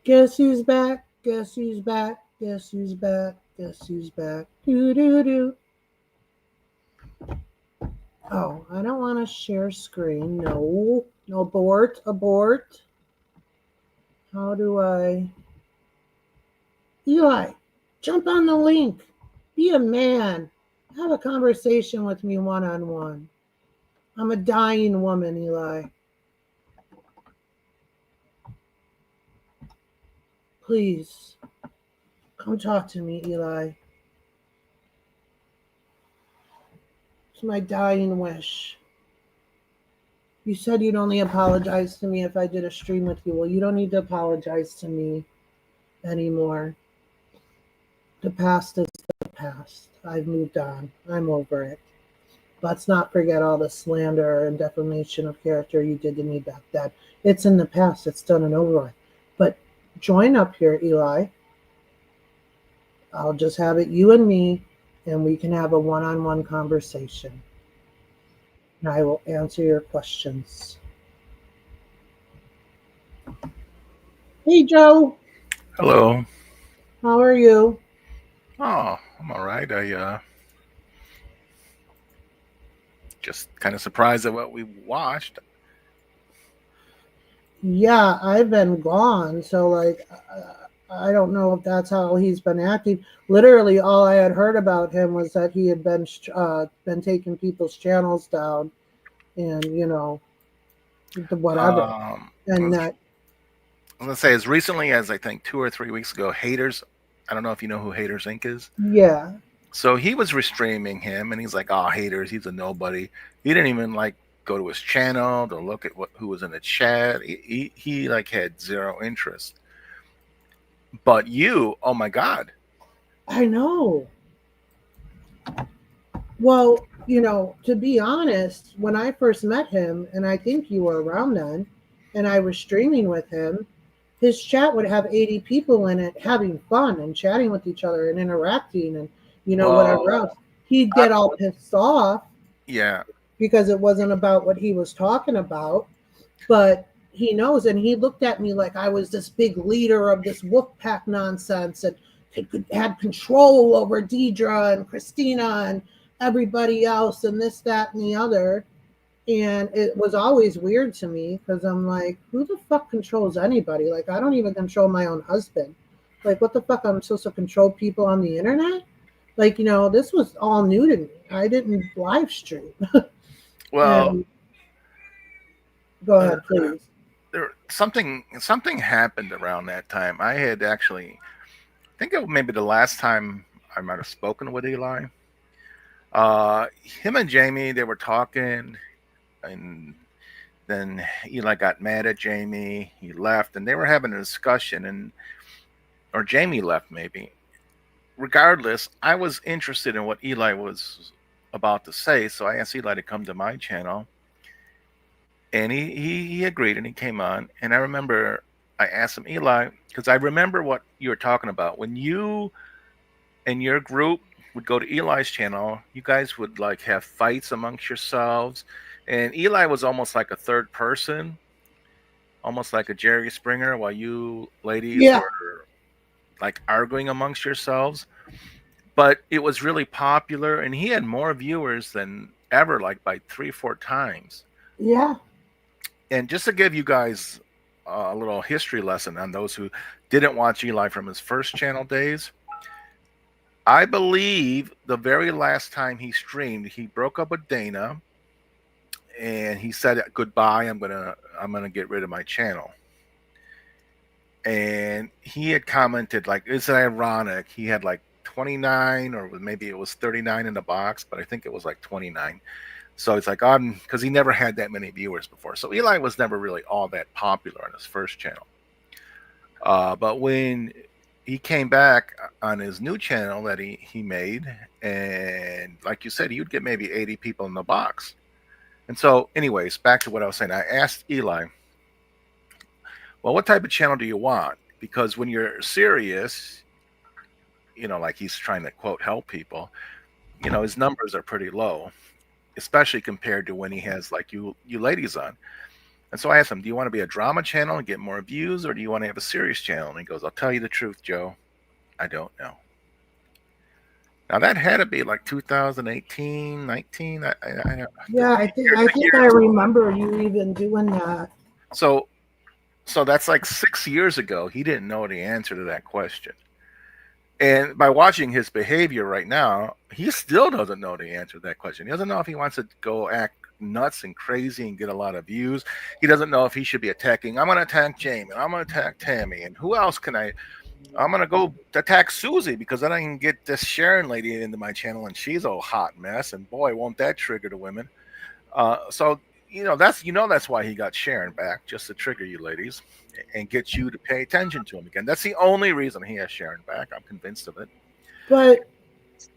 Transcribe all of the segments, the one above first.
Guess who's back? Guess who's back? Guess who's back? Guess who's back? Do do do. Oh, I don't want to share screen. No. Abort. Abort. How do I? Eli, jump on the link. Be a man. Have a conversation with me one on one. I'm a dying woman, Eli. Please, come talk to me, Eli. It's my dying wish. You said you'd only apologize to me if I did a stream with you. Well, you don't need to apologize to me anymore. The past is the past. I've moved on. I'm over it. Let's not forget all the slander and defamation of character you did to me back then. It's in the past. It's done and over with. But join up here, Eli. I'll just have it you and me, and we can have a one-on-one conversation. And I will answer your questions. Hey, Joe. Hello. How are you? Oh, I'm all right. I just kind of surprised at what we watched. Yeah, I've been gone. So, like, I don't know if that's how he's been acting. Literally, all I had heard about him was that he had been taking people's channels down, and the whatever, I and was that. gonna say as recently as I think 2 or 3 weeks ago, Haters. I don't know if you know who Haters Inc. is. Yeah, So he was restreaming him, and he's like, "Oh, Haters, he's a nobody." He didn't even like go to his channel to look at who was in the chat. He like had zero interest. But you, oh my God. I know. Well, to be honest, when I first met him, and I think you were around then, and I was streaming with him, his chat would have 80 people in it having fun and chatting with each other and interacting and, whatever Well, else. He'd I, get all pissed off yeah. because it wasn't about what he was talking about, but he knows. And he looked at me like I was this big leader of this wolf pack nonsense and had control over Deidre and Christina and everybody else and this, that, and the other. And it was always weird to me because I'm like, who the fuck controls anybody? Like, I don't even control my own husband. Like, what the fuck? I'm supposed to control people on the internet? Like, this was all new to me. I didn't live stream. Well, And go uh, ahead, please. there something happened around that time. I had actually I think it maybe the last time I might have spoken with Eli. Him and Jamie, they were talking, and then Eli got mad at Jamie. He left, and they were having a discussion, and or Jamie left maybe. Regardless, I was interested in what Eli was about to say, so I asked Eli to come to my channel, and he agreed, and he came on. And I remember I asked him, Eli, because I remember what you were talking about when you and your group would go to Eli's channel. You guys would like have fights amongst yourselves, and Eli was almost like a third person, almost like a Jerry Springer, while you ladies Yeah, were like arguing amongst yourselves. But it was really popular, and he had more viewers than ever, like by 3 or 4 times. yeah, And just to give you guys a little history lesson on those who didn't watch Eli from his first channel days, I believe the very last time he streamed, he broke up with Dana, and he said goodbye. I'm gonna get rid of my channel. And he had commented like, "It's ironic." He had like 29, or maybe it was 39 in the box, but I think it was like 29. So it's like, because he never had that many viewers before. So Eli was never really all that popular on his first channel. But when he came back on his new channel that he made, and like you said, he would get maybe 80 people in the box. And so, anyways, back to what I was saying. I asked Eli, well, what type of channel do you want? Because when you're serious, like he's trying to quote help people, his numbers are pretty low, especially compared to when he has like you ladies on. And so I asked him, do you want to be a drama channel and get more views, or do you want to have a serious channel? And he goes, I'll tell you the truth, Joe. I don't know. Now that had to be like 2018, 19. Yeah, I think I remember you even doing that. So so that's like 6 years ago. He didn't know the answer to that question. And by watching his behavior right now, he still doesn't know the answer to that question. He doesn't know if he wants to go act nuts and crazy and get a lot of views. He doesn't know if he should be attacking. I'm going to attack Jamie. I'm going to attack Tammy. And who else can I? I'm going to go attack Susie because then I can get this Sharon lady into my channel and she's a hot mess. And boy, won't that trigger the women. So that's why he got Sharon back, just to trigger you ladies and get you to pay attention to him again. That's the only reason he has Sharon back. I'm convinced of it. But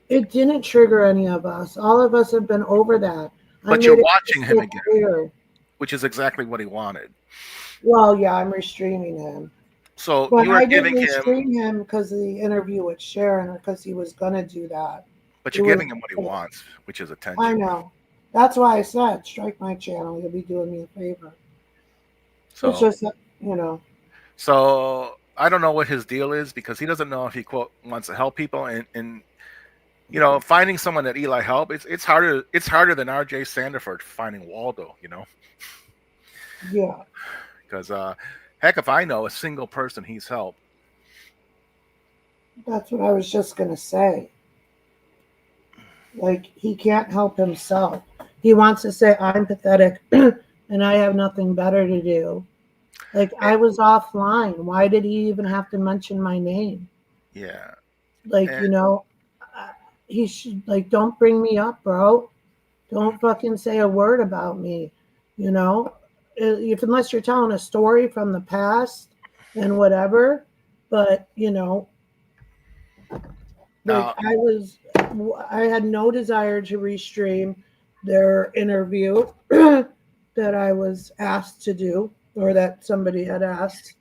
it didn't trigger any of us. All of us have been over that. I But you're made it watching him crystal again, clear. which is exactly what he wanted. Well, yeah, I'm restreaming him. So But you are I didn't giving him, restream him because of the interview with Sharon or because he was going to do that. but It you're was, giving him what he wants, which is I attention. know. That's why I said, strike my channel. You'll be doing me a favor. It's So, just, you know, so I don't know what his deal is because he doesn't know if he quote wants to help people and finding someone that Eli help. It's harder than R.J. Sandiford finding Waldo. yeah, Because heck, if I know a single person he's helped. that's what I was just going to say. Like, he can't help himself. He wants to say, I'm pathetic and I have nothing better to do. Like, I was offline. Why did he even have to mention my name? Yeah, Like, and uh, he should, like, don't bring me up, bro. Don't fucking say a word about me, you know? If unless you're telling a story from the past and whatever, but like now I had no desire to restream their interview that I was asked to do or that somebody had asked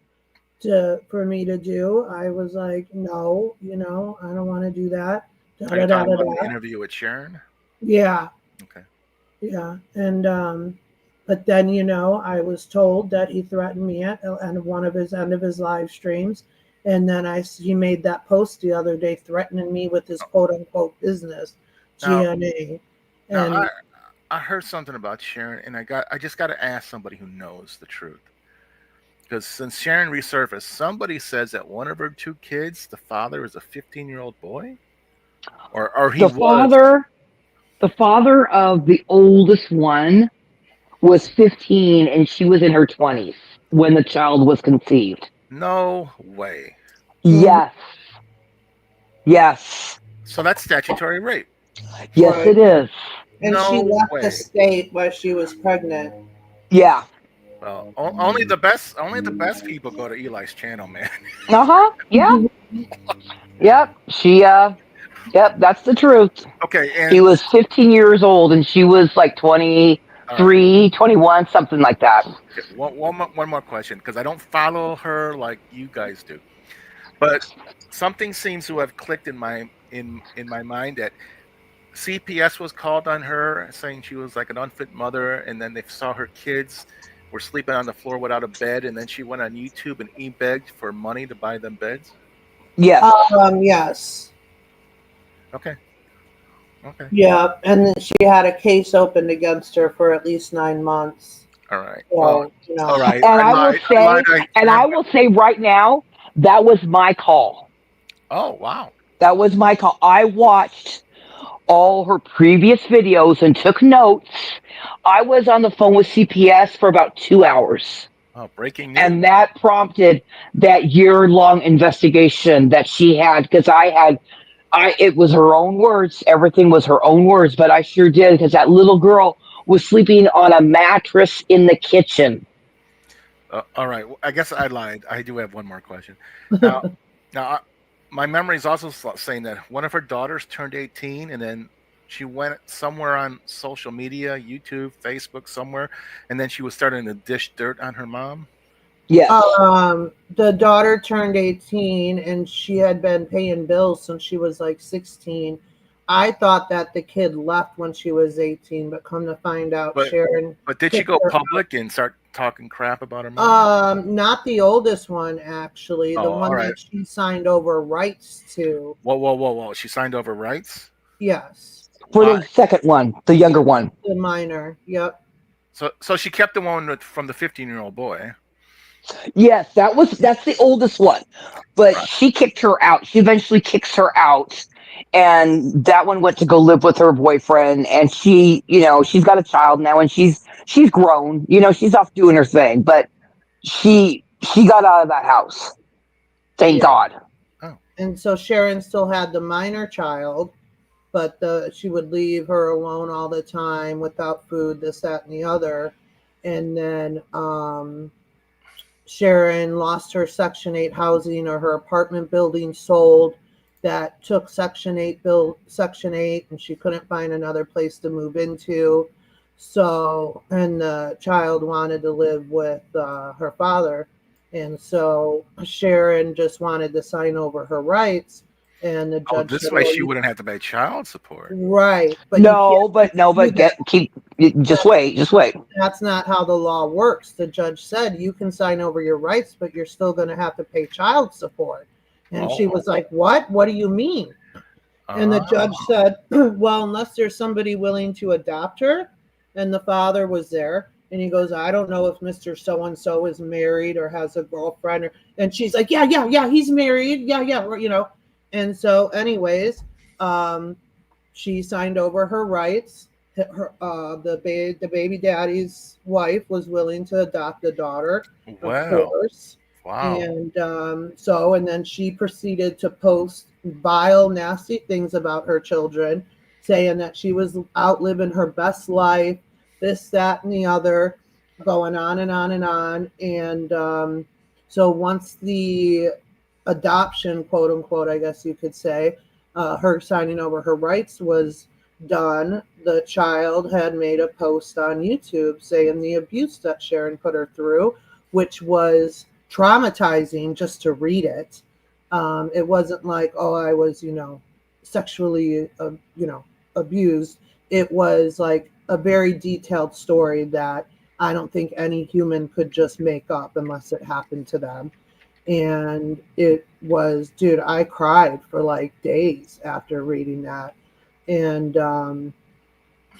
to for me to do. I was like, no, I don't want to do that. Da, are you da, da, talking da, about the da. interview with Sharon? Yeah, Okay. yeah, and but then I was told that he threatened me at one of his end of his live streams, and then he made that post the other day threatening me with his quote unquote business, Now, GNA, now and I heard something about Sharon, and I just got to ask somebody who knows the truth. Because since Sharon resurfaced, somebody says that one of her two kids, the father is a 15-year-old boy, or he The was. father, the father of the oldest one was 15 and she was in her 20s when the child was conceived. No way. mhm, Yes. Yes. So that's statutory rape. Yes, right, it is. and she No left the way. state while she was pregnant. Yeah. Well, only the best people go to Eli's channel, man. Uh-huh. Yeah. Yep. Yep, that's the truth. Okay, He and was 15 years old and she was like all right. 23, 21, something like that. Okay, one more question because I don't follow her like you guys do, but something seems to have clicked in my mind that CPS was called on her saying she was like an unfit mother, and then they saw her kids were sleeping on the floor without a bed, and then she went on YouTube and begged for money to buy them beds. Yes. Yes, Okay, okay, yeah, and then she had a case opened against her for at least 9 months. all right. Well, So all right. And I I will lied. I lied. say, and I will say right now, that was my call. Oh wow. That was my call. I watched all her previous videos and took notes. I was on the phone with CPS for about 2 hours. Oh, breaking news. And that prompted that year-long investigation that she had because it was her own words. Everything was her own words, but I sure did because that little girl was sleeping on a mattress in the kitchen. All right. Well, I guess I lied. I do have one more question. Now, now, my memory is also saying that one of her daughters turned 18, and then she went somewhere on social media, YouTube, Facebook, somewhere, and then she was starting to dish dirt on her mom. Yes. the daughter turned 18 and she had been paying bills since she was like 16. I thought that the kid left when she was 18, but come to find out, But Sharon but did she kicked go her. public and start talking crap about her mom? Not the oldest one, actually. Oh, The all one right. that she signed over rights to. Whoa, whoa, whoa, whoa! She signed over rights. Yes, For Why? the second one, the younger one. the minor. Yep. So she kept the one from the 15-year-old boy. Yes, that's the oldest one. But Right. she kicked her out. She eventually kicks her out. And that one went to go live with her boyfriend. And she, she's got a child now and she's grown. She's off doing her thing. But she got out of that house. Thank Yeah. God. Oh, And so Sharon still had the minor child, but she would leave her alone all the time without food, this, that, and the other. And then Sharon lost her Section 8 housing, or her apartment building sold that took Section 8, and she couldn't find another place to move into. So, and the child wanted to live with her father. And so Sharon just wanted to sign over her rights. And the oh, judge this said, way well, she wouldn't have to pay child support. right, but you No, can't but no, do but that. just wait, just wait. That's not how the law works. The judge said you can sign over your rights, but you're still going to have to pay child support. And she Oh, was like, what? What do you mean? And the uh, judge said, well, unless there's somebody willing to adopt her. And the father was there. And he goes, I don't know if Mr. So and so is married or has a girlfriend. And she's like, yeah, he's married. Yeah. And so, anyways, um, she signed over her rights. The baby daddy's wife was willing to adopt the daughter, of wow, course. wow. And and then she proceeded to post vile, nasty things about her children, saying that she was out living her best life, this, that, and the other, going on and on and on. And so once the adoption, quote unquote, I guess you could say, her signing over her rights was done, the child had made a post on YouTube saying the abuse that Sharon put her through, which was traumatizing just to read it. It wasn't like, oh, I was, sexually, abused. It was like a very detailed story that I don't think any human could just make up unless it happened to them. And it was, dude, I cried for like days after reading that. And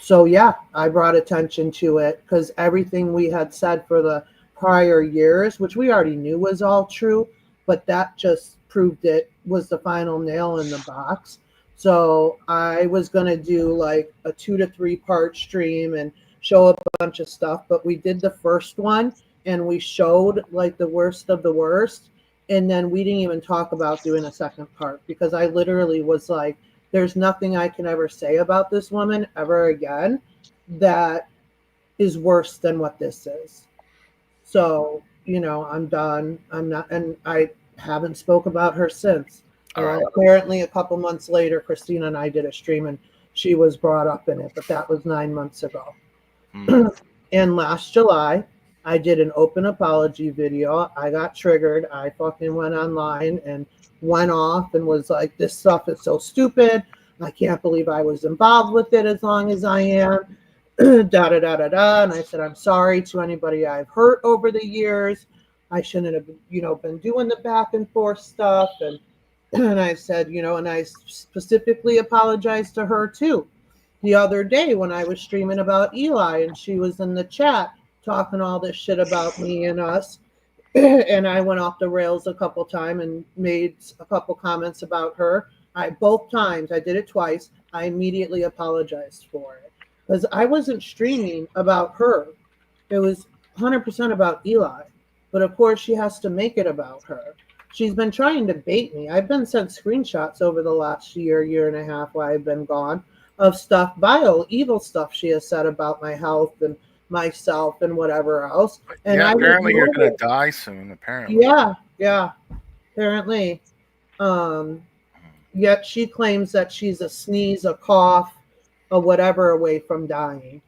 so yeah, I brought attention to it because everything we had said for the prior years, which we already knew was all true, but that just proved it was the final nail in the box. So I was going to do like a 2 to 3 part stream and show a bunch of stuff, but we did the first one and we showed like the worst of the worst. And then we didn't even talk about doing a second part because I literally was like, there's nothing I can ever say about this woman ever again that is worse than what this is. So, I'm done. I'm not, and I haven't spoke about her since. All right. Well, apparently a couple months later, Christina and I did a stream and she was brought up in it, but that was 9 months ago. Hmm. And last July, I did an open apology video. I got triggered. I fucking went online and went off and was like, this stuff is so stupid. I can't believe I was involved with it as long as I am. Da da da da da. And I said, I'm sorry to anybody I've hurt over the years. I shouldn't have, been doing the back and forth stuff. And and I said, and I specifically apologized to her too. The other day when I was streaming about Eli and she was in the chat talking all this shit about me and us, and I went off the rails a couple times and made a couple comments about her. Both times I did it twice. I immediately apologized for it because I wasn't streaming about her. It was 100% about Eli. But of course, she has to make it about her. She's been trying to bait me. I've been sent screenshots over the last year and a half while I've been gone of stuff, vile, evil stuff she has said about my health and myself and whatever else. And Yeah, I apparently you're ignored gonna it. die soon. Apparently. Yeah, apparently. Um, Yet she claims that she's a sneeze, a cough, a whatever away from dying.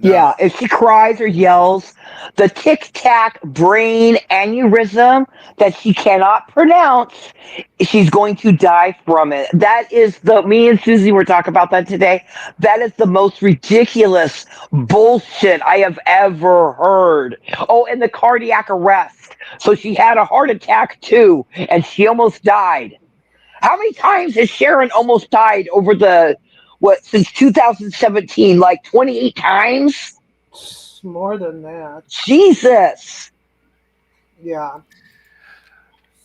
No. Yeah, if she cries or yells, the tic tac brain aneurysm that she cannot pronounce, she's going to die from it. That is me and Susie were talking about that today. That is the most ridiculous bullshit I have ever heard. Oh, and the cardiac arrest. So she had a heart attack too, and she almost died. How many times has Sharon almost died over since 2017? Like 28 times? More than that. Jesus. Yeah.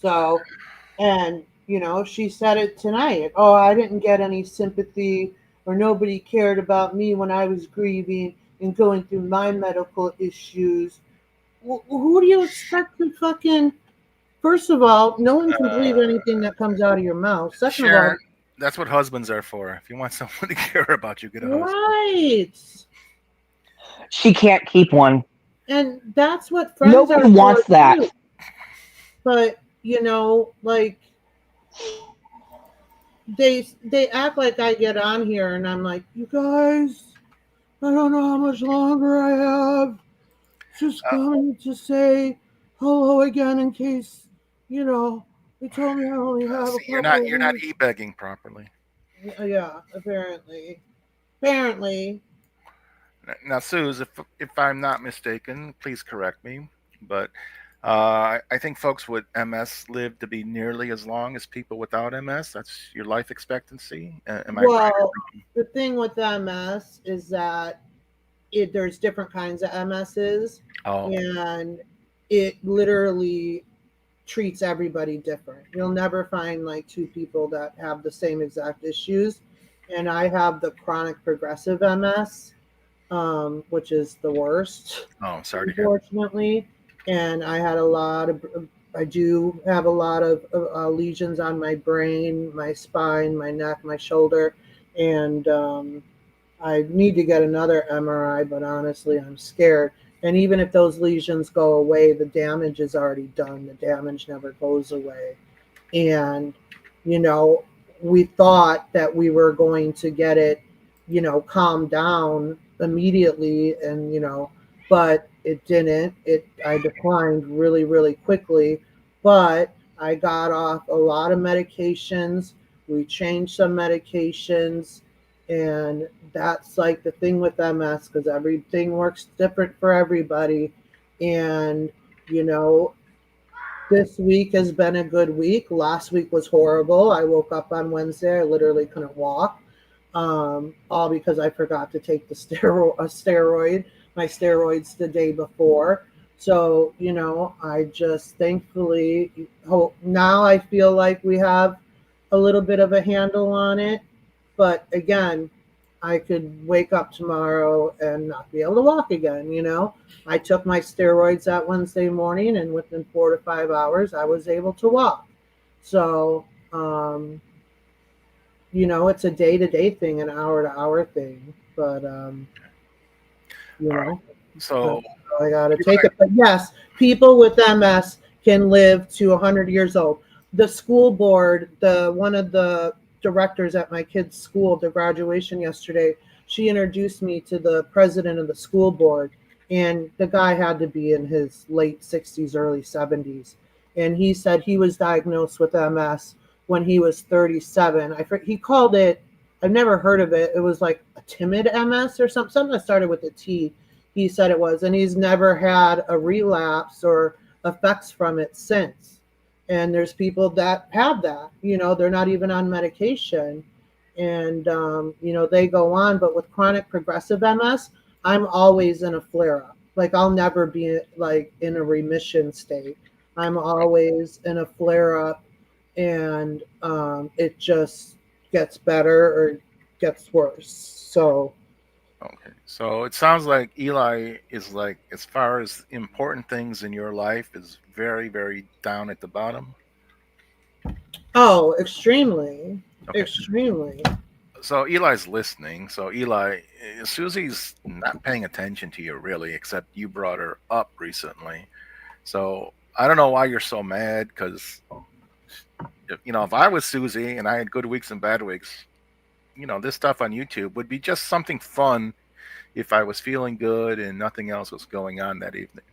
So, and she said it tonight. Oh, I didn't get any sympathy, or nobody cared about me when I was grieving and going through my medical issues. Who do you expect to fucking? First of all, no one can believe anything that comes out of your mouth. Second of Sharon, all, that's what husbands are for. If you want someone to care about you, get a husband. right. She can't keep one. And that's what friends Nobody are for wants that. too. But like they act like I get on here and I'm like, you guys, I don't know how much longer I have. Just Uh, coming to say hello again in case, they told me I only have a See, couple of you're not weeks. e-begging properly. Yeah, apparently. Apparently. Now, Suze, if I'm not mistaken, please correct me, but I think folks with MS live to be nearly as long as people without MS. That's your life expectancy. Am I right? Well, the thing with MS is that there's different kinds of MSs, Oh, and it literally treats everybody different. You'll never find like two people that have the same exact issues. And I have the chronic progressive MS, which is the worst, oh, sorry to hear. unfortunately. And I do have a lot of lesions on my brain, my spine, my neck, my shoulder, and I need to get another MRI, but honestly, I'm scared. And even if those lesions go away, the damage is already done. The damage never goes away. And, you know, we thought that we were going to get it, calm down immediately, and, but it didn't. I declined really, really quickly, but I got off a lot of medications. We changed some medications, and that's like the thing with MS, because everything works different for everybody. And, you know, this week has been a good week. Last week was horrible. I woke up on Wednesday. I literally couldn't walk, all because I forgot to take my steroids the day before. So, I just thankfully hope now I feel like we have a little bit of a handle on it. But again, I could wake up tomorrow and not be able to walk again. I took my steroids that Wednesday morning, and within 4 to 5 hours, I was able to walk. So, it's a day to day thing, an hour to hour thing. But, you All right. know, So, that's how I got to take it. But yes, people with MS can live to 100 years old. The school board, one of the directors at my kid's school, the graduation yesterday, she introduced me to the president of the school board, and the guy had to be in his late 60s, early 70s, and he said he was diagnosed with MS when he was 37. He called it. I've never heard of it. It was like a timid MS or something that started with a T. He said it was, and he's never had a relapse or effects from it since. And there's people that have that, they're not even on medication, and they go on. But with chronic progressive MS, I'm always in a flare up. Like, I'll never be like in a remission state. I'm always in a flare up, and it just gets better or gets worse. So okay. So it sounds like Eli is like, as far as important things in your life, is very, very down at the bottom. oh, extremely, Okay. extremely. So Eli's listening. So Eli, Susie's not paying attention to you really, except you brought her up recently. So I don't know why you're so mad, because if I was Susie and I had good weeks and bad weeks, this stuff on YouTube would be just something fun, if I was feeling good and nothing else was going on that evening.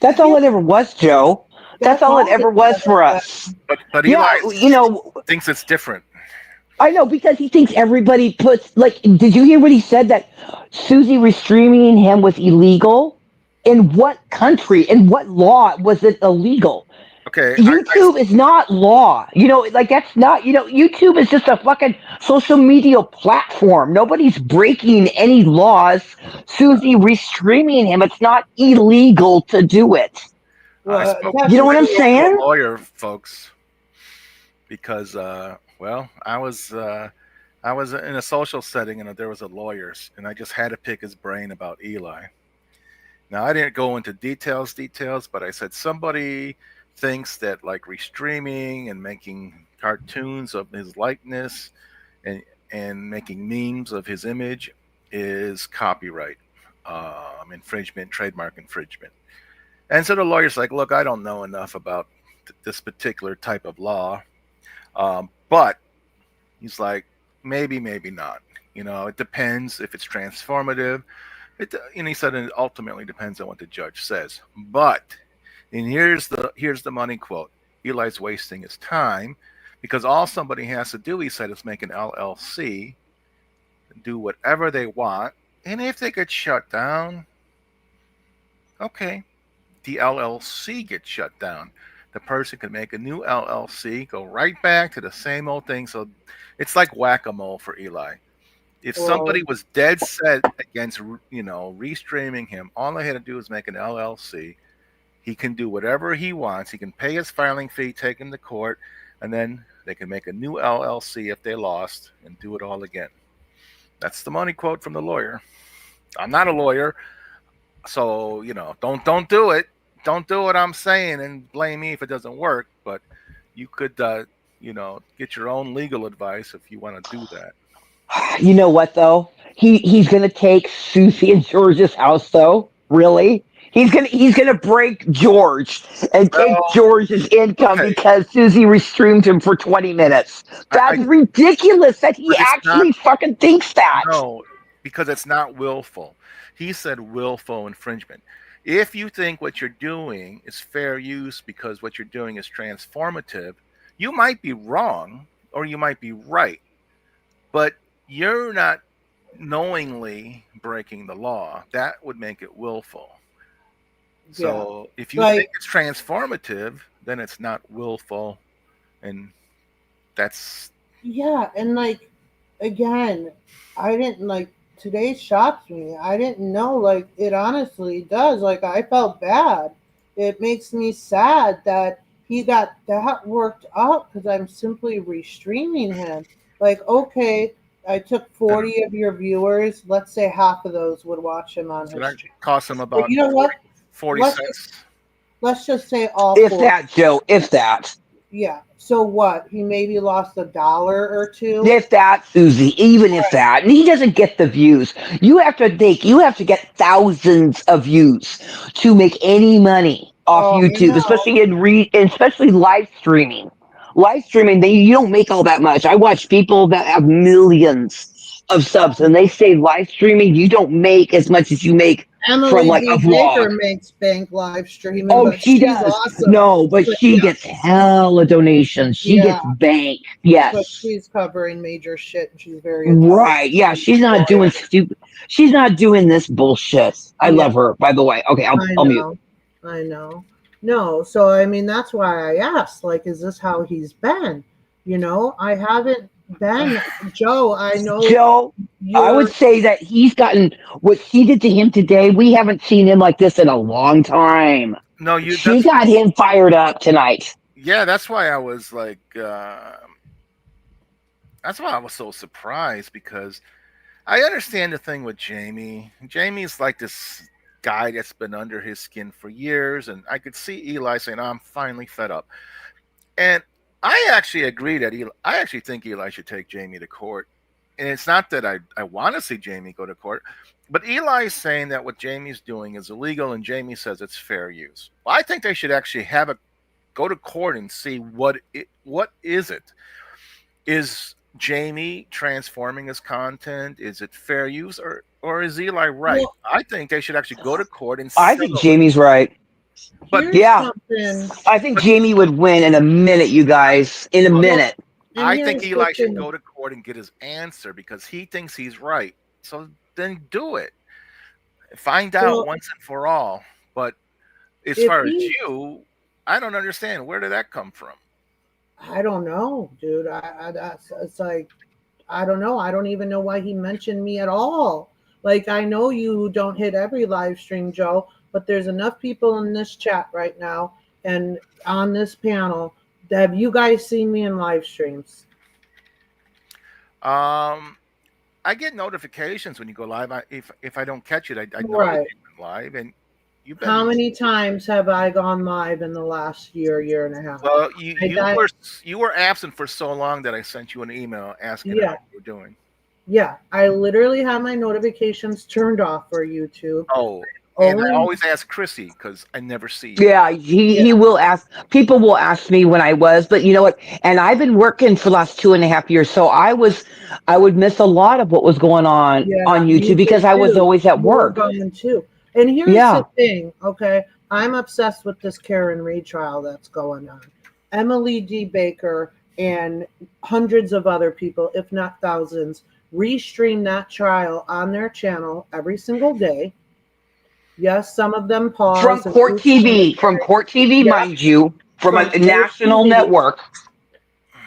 That's Yeah, all it ever was, Joe. That's that's all it all ever it's was ever for been. us. But Eli Yeah, thinks it's different. I know because he thinks everybody puts like. Did you hear what he said that Susie restraining him was illegal? In what country? In what law was it illegal? Okay, YouTube is not law. Like that's not. YouTube is just a fucking social media platform. Nobody's breaking any laws. Susie restraining him. It's not illegal to do it. I Well, spoke You know what I I'm technically, spoke to a saying? lawyer, folks, because well, I was in a social setting and there was a lawyer, and I just had to pick his brain about Eli. Now I didn't go into details, but I said somebody thinks that like restreaming and making cartoons of his likeness and making memes of his image is copyright infringement, trademark infringement. And so the lawyer's like, look, I don't know enough about this particular type of law, but he's like, maybe not. It depends if it's transformative. And he said it ultimately depends on what the judge says. But and here's the money quote. Eli's wasting his time because all somebody has to do, he said, is make an LLC, do whatever they want, and if they get shut down, okay, the LLC gets shut down. The person can make a new LLC, go right back to the same old thing. So it's like whack-a-mole for Eli. If well, somebody was dead set against restreaming him, all they had to do is make an LLC. He can do whatever he wants. He can pay his filing fee, take him to court, and then they can make a new LLC if they lost and do it all again. That's the money quote from the lawyer. I'm not a lawyer, so don't do it. Don't do what I'm saying and blame me if it doesn't work. But you could, get your own legal advice if you want to do that. You know what though? He's gonna take Susie and George's house though. Really? He's gonna break George and take Well, George's income okay, because Susie restreamed him for 20 minutes. I That's ridiculous that he but it's not. actually fucking thinks that. No, because it's not willful. He said willful infringement. If you think what you're doing is fair use because what you're doing is transformative, you might be wrong or you might be right, but you're not knowingly breaking the law. That would make it willful. yeah. So if you think Like, it's transformative, then it's not willful, and that's yeah, and like again, I didn't like today shocked me. I didn't know like it honestly does. Like I felt bad. It makes me sad that he got that worked up because I'm simply restreaming him. Like, okay, I took I don't 40 of your viewers. Let's say half of those would watch him on so his that stream. costs them But about you know what? 40 Let's cents. let's just say all If 40. that, Joe, if that. Yeah. So what? He maybe lost $1 or two. If that, Susie, even if Right. that, and he doesn't get the views. You have to think, you have to get thousands of views to make any money off Oh, I YouTube, know. especially especially live streaming. Live streaming, you don't make all that much. I watch people that have millions of subs, and they say live streaming, you don't make as much as you make from Emily like a B. vlog. Baker makes bank live streaming, Oh, but she she's does. awesome. No, but But she yeah, gets hella donations. She yeah, gets bank. but Yes. she's covering major shit and she's very intelligent. Right. Yeah, She's a she's not doing lawyer. stupid. She's not doing this bullshit. I Yeah, love her, by the way. Okay, I'll, I I'll mute. know. I know. No, so I mean that's why I asked, like, is this how he's been? I haven't been Joe, I know Joe, I would you're say that he's gotten what she did to him today. We haven't seen him like this in a long time. No, She got him fired up tonight. yeah, that's why I was like, that's why I was so surprised because I understand the thing with Jamie. Jamie's like this guy that's been under his skin for years, and I could see Eli saying, "I'm finally fed up." And I actually agree that I actually think Eli should take Jamie to court. And it's not that I want to see Jamie go to court, but Eli's saying that what Jamie's doing is illegal, and Jamie says it's fair use. Well, I think they should actually have a go to court and see what is it. Is Jamie transforming his content? Is it fair use, or is Eli right? Well, I think they should actually go to court and I think settle it. Jamie's right. But here's Yeah, something, I think but Jamie would win in a minute, you guys. In a well, minute. and I think here's the Eli should thing. go to court and get his answer because he thinks he's right. So then do it. Find out Well, once and for all. But as if far as he, you, I don't understand. Where did that come from? I don't know, dude. That's it's like I don't know. I don't even know why he mentioned me at all. Like I know you don't hit every live stream, Joe, but there's enough people in this chat right now and on this panel. Have you guys seen me in live streams? Um, I get notifications when you go live. If I don't catch it, I know that Right. you've been live, and you've How been many times have I gone live in the last year, year and a half? well. You I you got were you were absent for so long that I sent you an email asking how yeah, you were doing. yeah. I literally have my notifications turned off for YouTube. Oh, and I Only always ask Chrissy because I never see you. Yeah, he yeah, he will ask. People will ask me when I was, but you know what? And I've been working for the last 2.5 years, so I would miss a lot of what was going yeah, on you YouTube because did I was too. always at You were work. going too. And here's the Yeah, thing, okay? I'm obsessed with this Karen Reed trial that's going on. Emily D. Baker and hundreds of other people, if not thousands, restream that trial on their channel every single day. Yes, some of them from pause and Court do TV, from commentary. Court TV, Yep, mind you, from from a Court national TV. network.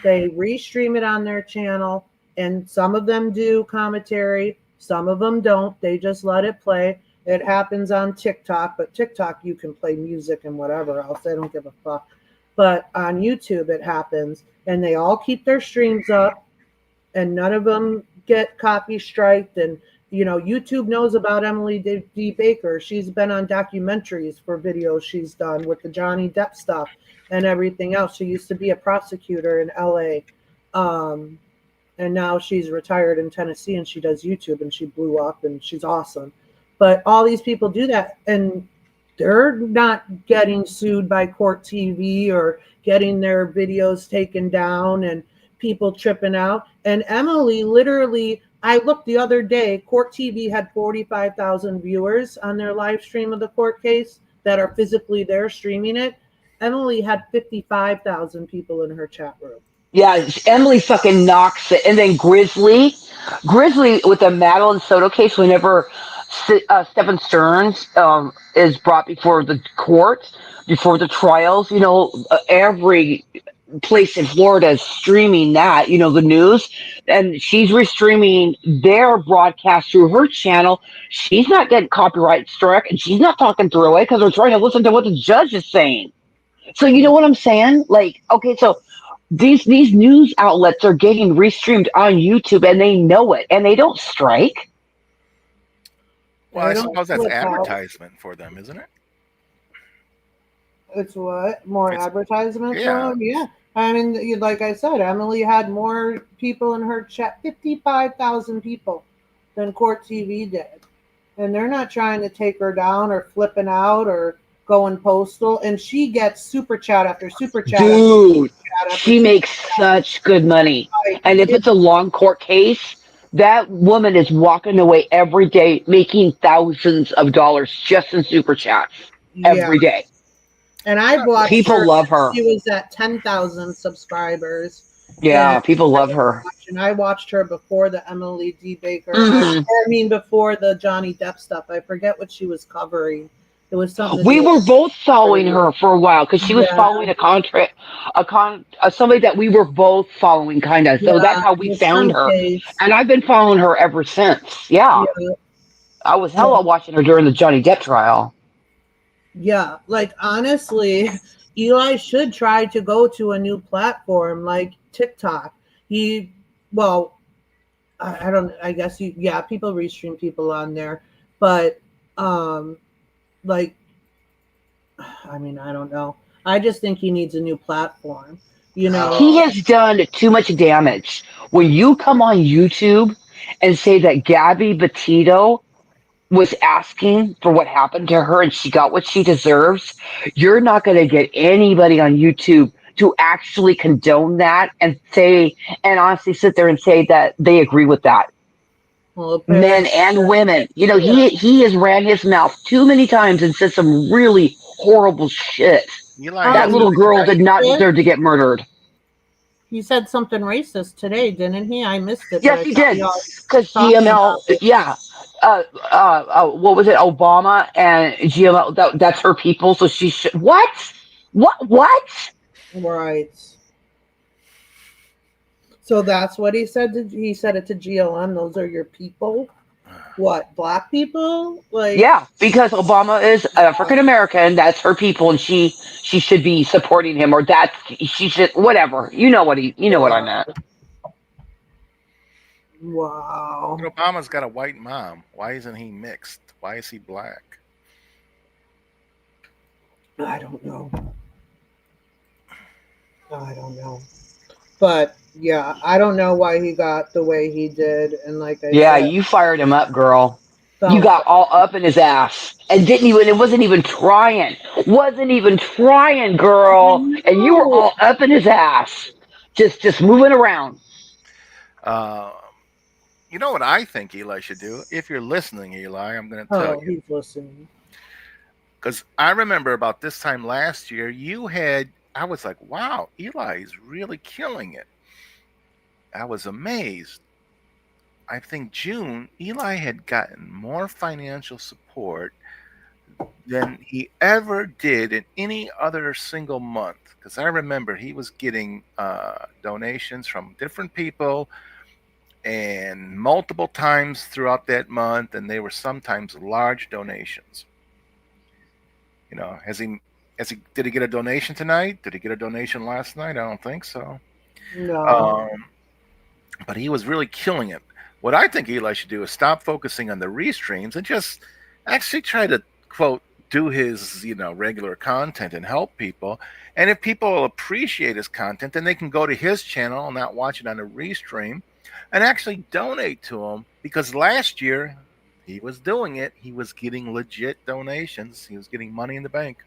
They restream it on their channel, and some of them do commentary, some of them don't. They just let it play. It happens on TikTok, but TikTok you can play music and whatever else. They don't give a fuck. But on YouTube it happens, and they all keep their streams up, and none of them get copy striked. And YouTube knows about Emily D. Baker. She's been on documentaries for videos she's done with the Johnny Depp stuff and everything else. She used to be a prosecutor in LA. Um, and now she's retired in Tennessee and she does YouTube and she blew up and she's awesome. But all these people do that and they're not getting sued by Court TV or getting their videos taken down and people tripping out. And Emily literally, I looked the other day, Court TV had 45,000 viewers on their live stream of the court case that are physically there streaming it. Emily had 55,000 people in her chat room. Yeah, Emily fucking knocks it, and then Grizzly with the Madeline Soto case. Whenever Stephen Stearns is brought before the court, before the trials, every place in Florida is streaming that, the news, and she's restreaming their broadcast through her channel. She's not getting copyright struck, and she's not talking through it because we're trying to listen to what the judge is saying. So you know what I'm saying? Like, okay, so these news outlets are getting restreamed on YouTube, and they know it, and they don't strike. Well, They I don't suppose that's flip out. advertisement for them, isn't it? It's what? More It's advertisement for yeah. them? Yeah. I mean, like I said, Emily had more people in her chat, 55,000 people, than Court TV did. And they're not trying to take her down or flipping out or going postal. And she gets super chat after super chat after Dude, chat after she super makes such good money. like And if it. it's a long court case, that woman is walking away every day making thousands of dollars just in super chats Yeah. every day. And I've watched People her love when her. she was at 10,000 subscribers. And Yeah, people love her. I watched her before the Emily D. Baker. Hmm. I mean, before the Johnny Depp stuff. I forget what she was covering. It was something to We do with were both following her for a while because she was yeah, following somebody that we were both following, kind of. So that's yeah, how we with found some her, case. and I've been following her ever since. Yeah, Yeah, I was yeah, hella watching her during the Johnny Depp trial. yeah. Like honestly, Eli should try to go to a new platform like TikTok. He, well, I don't. I guess you. Yeah, people restream people on there, but um, like I mean, I don't know. I just think he needs a new platform. You know, He has done too much damage. When you come on YouTube and say that Gabby Petito was asking for what happened to her and she got what she deserves, you're not going to get anybody on YouTube to actually condone that and honestly sit there and say that they agree with that. Well, Men apparently, and women. You know, yeah. he has ran his mouth too many times and said some really horrible shit. Eli That has He little nothing girl better. did not did. deserve to get murdered. He said something racist today, didn't he? I missed it, but Yes, I he thought did. y'all Because talking GML, about it. yeah. What was it? Obama and GML, that's her people. So she should. What? What? Right. So that's what he said. He said it to GLM. Those are your people. What? Black people? Like, Yeah, because Obama is African American. That's her people, and she should be supporting him, or that she should whatever. You know what I yeah. meant. Wow. But Obama's got a white mom. Why isn't he mixed? Why is he black? I don't know. I don't know. But yeah, I don't know why he got the way he did. And like I Yeah, said, you fired him up, girl. You felt got all up in his ass and didn't even. It wasn't even trying. Wasn't even trying, I girl. And you were know. all up in his ass, just moving around. Uh, you know what I think Eli should do? If you're listening, Eli, I'm going to tell Oh, you. he's listening. Because I remember about this time last year, I was like, wow, Eli is really killing it. I was amazed. I think June, Eli had gotten more financial support than he ever did in any other single month. Because I remember he was getting donations from different people and multiple times throughout that month, and they were sometimes large donations. You know, did he get a donation tonight? Did he get a donation last night? I don't think so. No. Um, but he was really killing it. What I think Eli should do is stop focusing on the restreams and just actually try to quote do his regular content and help people. And if people appreciate his content, then they can go to his channel and not watch it on a restream and actually donate to him. Because last year he was doing it, he was getting legit donations, he was getting money in the bank.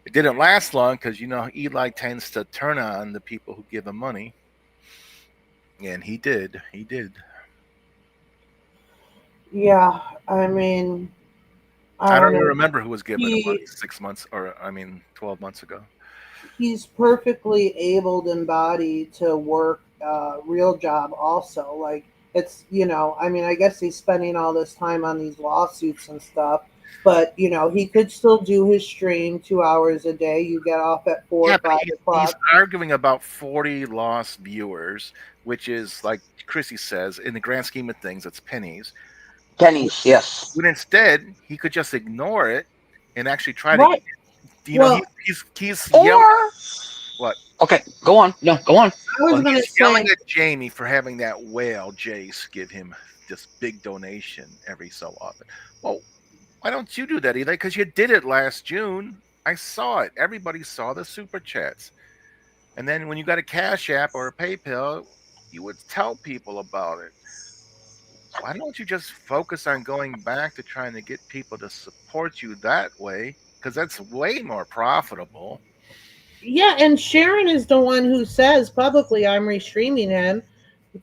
It didn't last long because Eli tends to turn on the people who give him money, and he did. He did. Yeah. I mean, I I don't don't even know. remember who was giving him money He 6 months, or I mean, 12 months ago. he's perfectly able and bodied to work a real job also. Like, it's, I mean, I guess he's spending all this time on these lawsuits and stuff, but he could still do his stream 2 hours a day. You get off at four Yeah, or but five he's o'clock. arguing about 40 lost viewers, which is like Chrissy says, in the grand scheme of things, it's pennies. Pennies, yes. When instead he could just ignore it and actually try to, Right. Well, he's yelling. Or What? okay, go on. No, go on. I was Well, gonna he's yelling say, at Jamie for having that whale Jace give him this big donation every so often. Well, why don't you do that, Eli? Because you did it last June. I saw it. Everybody saw the super chats. And then when you got a Cash App or a PayPal, you would tell people about it. Why don't you just focus on going back to trying to get people to support you that way? Because that's way more profitable. yeah, and Sharon is the one who says publicly, I'm restreaming him.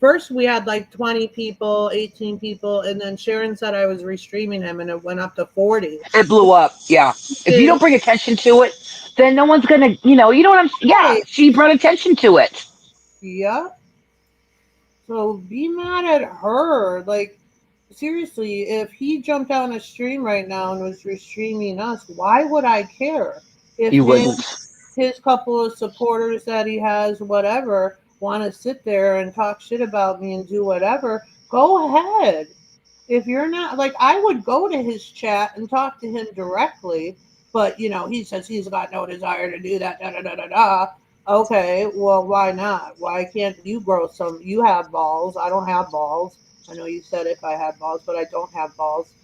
First, we had like 20 people, 18 people, and then Sharon said I was restreaming him, and it went up to 40. It blew up. Yeah. If you And don't bring attention to it, then no one's gonna. You know what I'm. Yeah. right, She brought attention to it. yeah. So be mad at her. Like, seriously, if he jumped on a stream right now and was restreaming us, why would I care? If You wouldn't. his couple of supporters that he has, whatever, want to sit there and talk shit about me and do whatever, go ahead. If you're not, like, I would go to his chat and talk to him directly, but he says he's got no desire to do that. Da da da da da. Okay, well, why not? Why can't you grow some? You have balls. I don't have balls. I know you said if I had balls, but I don't have balls.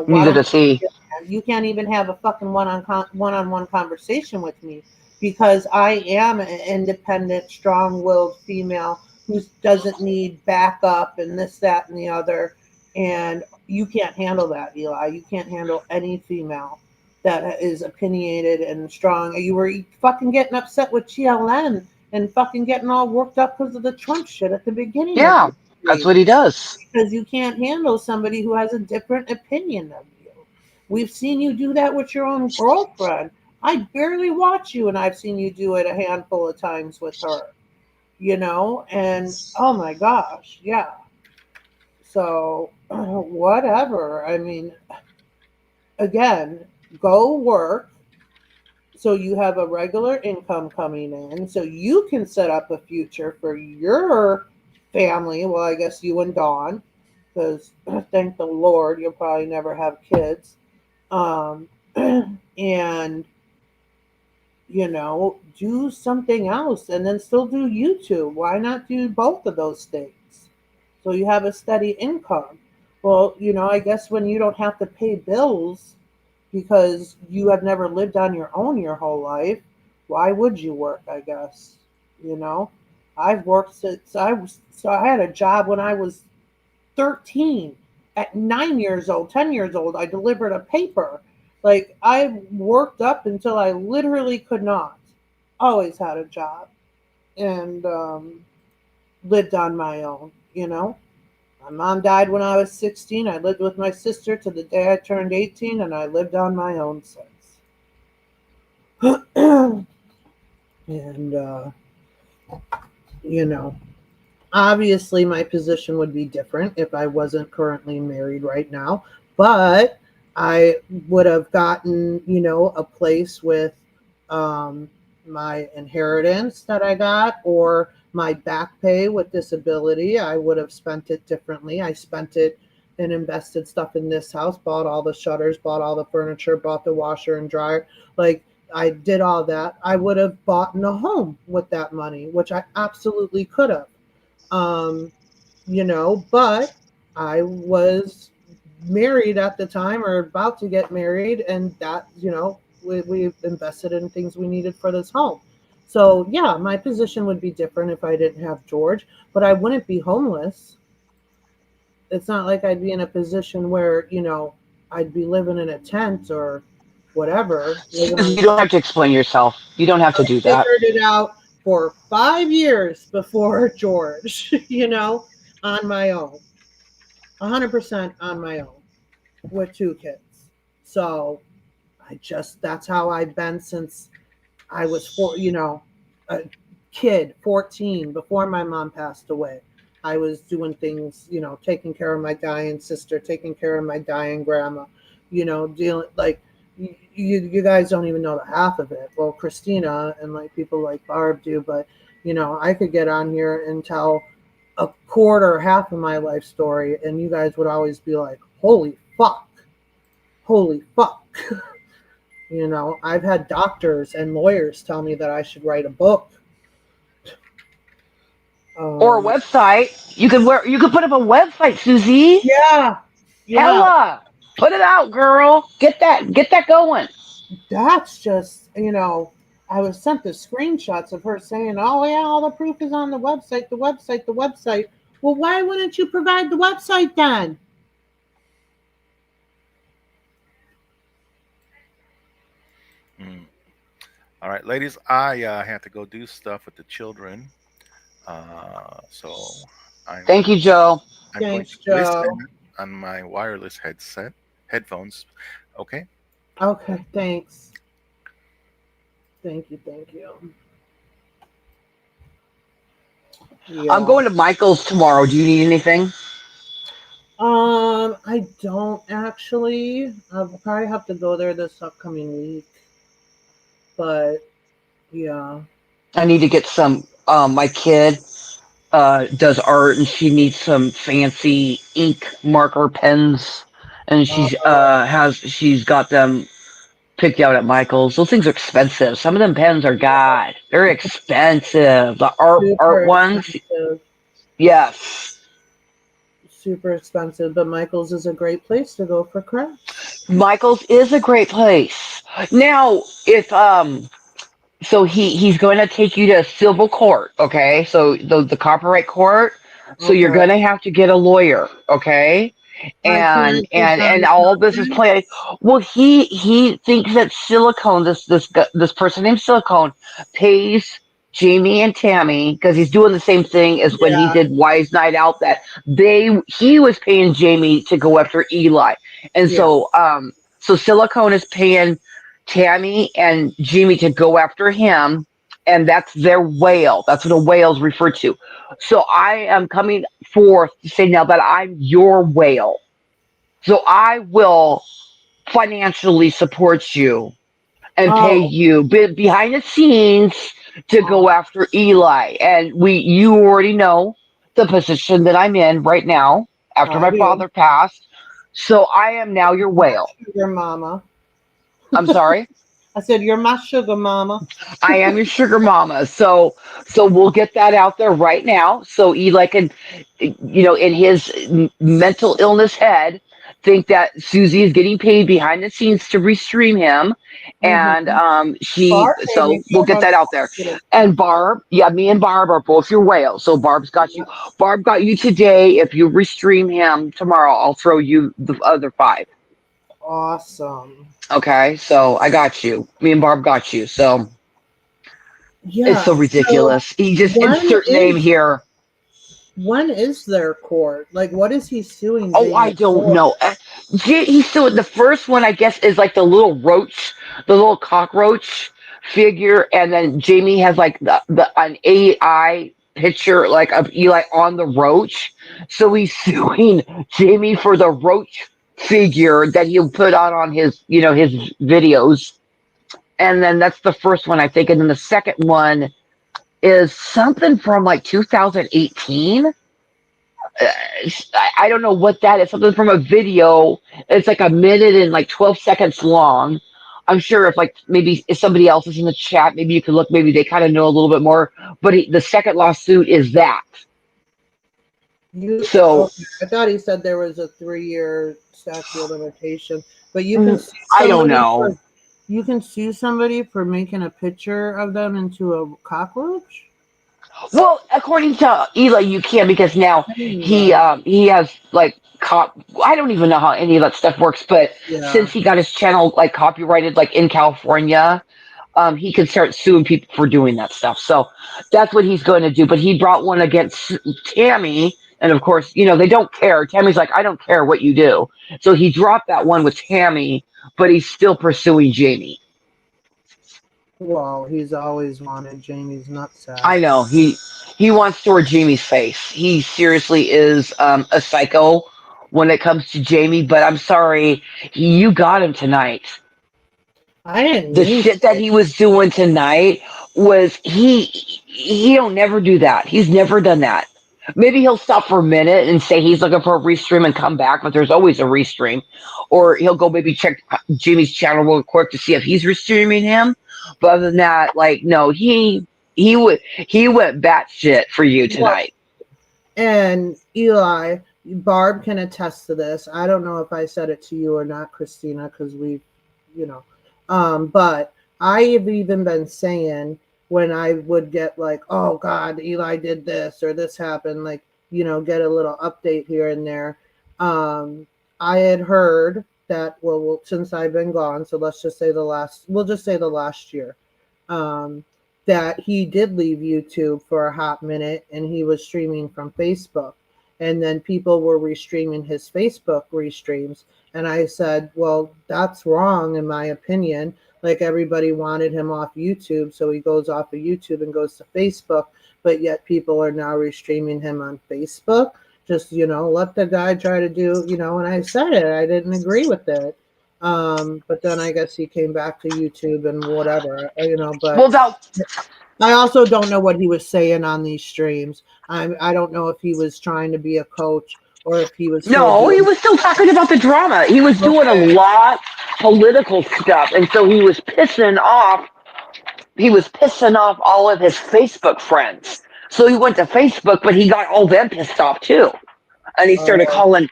Why Neither don't does he. you can't even have a fucking one-on-one conversation with me because I am an independent, strong-willed female who doesn't need backup and this, that, and the other. And you can't handle that, Eli. You can't handle any female. that is opinionated and strong. You were fucking getting upset with GLN and fucking getting all worked up because of the Trump shit at the beginning of Yeah, your that's stream what he does. because you can't handle somebody who has a different opinion of you. We've seen you do that with your own girlfriend. I barely watch you, and I've seen you do it a handful of times with her, and oh my gosh, yeah. So, whatever. I mean, again, go work so you have a regular income coming in so you can set up a future for your family. Well, I guess you and Dawn, because thank the Lord you'll probably never have kids. Um, and do something else and then still do YouTube. Why not do both of those things? So you have a steady income. Well, I guess when you don't have to pay bills because you have never lived on your own your whole life, why would you work, I guess? You know? I've worked since I had a job when I was 13. At 9 years old, 10 years old, I delivered a paper. Like, I worked up until I literally could not. Always had a job and lived on my own. My mom died when I was 16. I lived with my sister to the day I turned 18, and I lived on my own since. and, you know, obviously my position would be different if I wasn't currently married right now, but I would have gotten, a place with um, my inheritance that I got or my back pay with disability. I would have spent it differently. I spent it and invested stuff in this house, bought all the shutters, bought all the furniture, bought the washer and dryer. Like, I did all that. I would have bought a home with that money, which I absolutely could have. Um, but I was married at the time or about to get married, and that, we invested in things we needed for this home. So, yeah, my position would be different if I didn't have George, but I wouldn't be homeless. It's not like I'd be in a position where, I'd be living in a tent or whatever, living Susie, on. you don't have to explain yourself. You don't have to do that. Figured it out for 5 years before George, on my own, 100% on my own with two kids. So that's how I've been since I was a kid, 14, before my mom passed away. I was doing things, taking care of my dying sister, taking care of my dying grandma, dealing like you guys don't even know the half of it. Well, Christina and like people like Barb do, but I could get on here and tell a quarter, half of my life story, and you guys would always be like, holy fuck." I've had doctors and lawyers tell me that I should write a book. Or a Um, website. You could put up a website, Susie. yeah, yeah, Hella. Put it out, girl. Get that going. that's just, I was sent the screenshots of her saying, oh, yeah, all the proof is on the website, the website, the website. Well, why wouldn't you provide the website then? Mm. All right, ladies, I have to go do stuff with the children. So Thank I'm you, Joe. I'm going to Thanks, listen Joe. on my wireless headphones. Okay. Okay, thanks. Thank you, thank you. I'm Yeah. going to Michael's tomorrow. Do you need anything? I don't actually. I'll probably have to go there this upcoming week. But yeah. I need to get some. My kid does art, and she needs some fancy ink marker pens, and she's got them picked out at Michael's. Those things are expensive. Some of them pens are God. They're expensive. The art Super ones, expensive. yes. Super expensive. But Michael's is a great place to go for crafts. Michael's is a great place. Now, if so he's going to take you to civil court, okay? So the copyright court. So you're Okay. going to have to get a lawyer, okay? My parents have And done all this is nothing. playing. Well, he thinks that Silicone, this person named Silicone, pays Jamie and Tammy because he's doing the same thing as when he Yeah. did Wise Night Out. That he was paying Jamie to go after Eli, and Yeah. so Silicone is paying Tammy and Jamie to go after him, and that's their whale. That's what a whale's referred to. So I am coming forth to say now that I'm your whale. So I will financially support you and pay Oh, you behind the scenes to oh, go after Eli. And you already know the position that I'm in right now after I my do. father passed. So I am now your whale. Sugar mama. I'm sorry. I said, you're my sugar mama. I am your sugar mama. So we'll get that out there right now. So Eli can, in his mental illness head, think that Susie is getting paid behind the scenes to restream him, and Mm-hmm. she. Barb made me So we'll feel get that out there. uncomfortable. And Barb, yeah, me and Barb are both your whales. So Barb's got you. Barb got you today. If you restream him tomorrow, I'll throw you the other five. Awesome. Okay, so I got you. Me and Barb got you. So. It's Yeah. so So ridiculous. He just when insert name is here. when is their court? Like, what is he suing Oh, I Jamie don't for? know. He's still the first one. I guess is like the little roach, the little cockroach figure, and then Jamie has like the an AI picture like of Eli on the roach. So he's suing Jamie for the roach figure that he'll put on his his videos. And then that's the first one I think, and then the second one is something from like 2018. I don't know what that is. Something from a video. It's like a minute and like 12 seconds long. I'm sure if like maybe if somebody else is in the chat, maybe you could look. Maybe they kind of know a little bit more. But the second lawsuit is that. You So okay? I thought he said there was a 3-year statute of limitation, but you can sue I don't somebody know. for making a picture of them into a cockroach. Well, according to Eli, you can because now I didn't know that. he has like I don't even know how any of that stuff works, but Yeah. since he got his channel like copyrighted like in California, he can start suing people for doing that stuff. So that's what he's going to do. But he brought one against Tammy, and of course, they don't care. Tammy's like, I don't care what you do. So he dropped that one with Tammy, but he's still pursuing Jamie. Well, he's always wanted Jamie's nutsack. I know he wants to wear Jamie's face. He seriously is a psycho when it comes to Jamie. But I'm sorry, you got him tonight. I didn't The mean shit that to. he was doing tonight was he don't never do that. He's never done that. Maybe he'll stop for a minute and say he's looking for a restream and come back, but there's always a restream. Or he'll go maybe check Jimmy's channel real quick to see if he's restreaming him. But other than that, like no, he went batshit for you Well, tonight. and Eli, Barb can attest to this. I don't know if I said it to you or not, Christina, because you know, but I have even been saying when I would get like, oh God, Eli did this or this happened, like, get a little update here and there. I had heard that, well, since I've been gone, so we'll just say the last year. Um, that he did leave YouTube for a hot minute and he was streaming from Facebook. And then people were restreaming his Facebook restreams. And I said, well, that's wrong in my opinion. Like everybody wanted him off YouTube. So he goes off of YouTube and goes to Facebook. But yet people are now restreaming him on Facebook. Just, let the guy try to do, and I said it. I didn't agree with it. But then I guess he came back to YouTube and whatever, but Well, now I also don't know what he was saying on these streams. I don't know if he was trying to be a coach or if he was still no, he doing was still talking about the drama. He was doing a okay. lot political stuff, and so he was pissing off all of his Facebook friends. So he went to Facebook, but he got all them pissed off too. And he started Oh, calling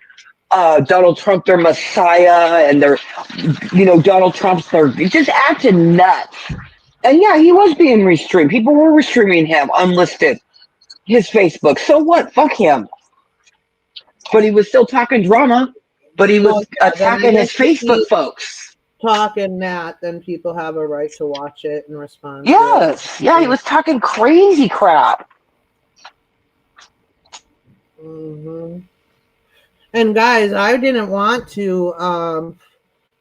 Donald Trump their messiah and Donald Trump's their just acting nuts. And yeah, he was being restreamed. People were restreaming him unlisted, his Facebook. So what? Fuck him. but he was still talking drama. But he Well, was yeah, then I attacking his guess if Facebook he's folks. talking that, then people have a right to watch it and respond to it. Yes, yeah, he Yeah. was talking crazy crap. hmm And guys, I didn't want to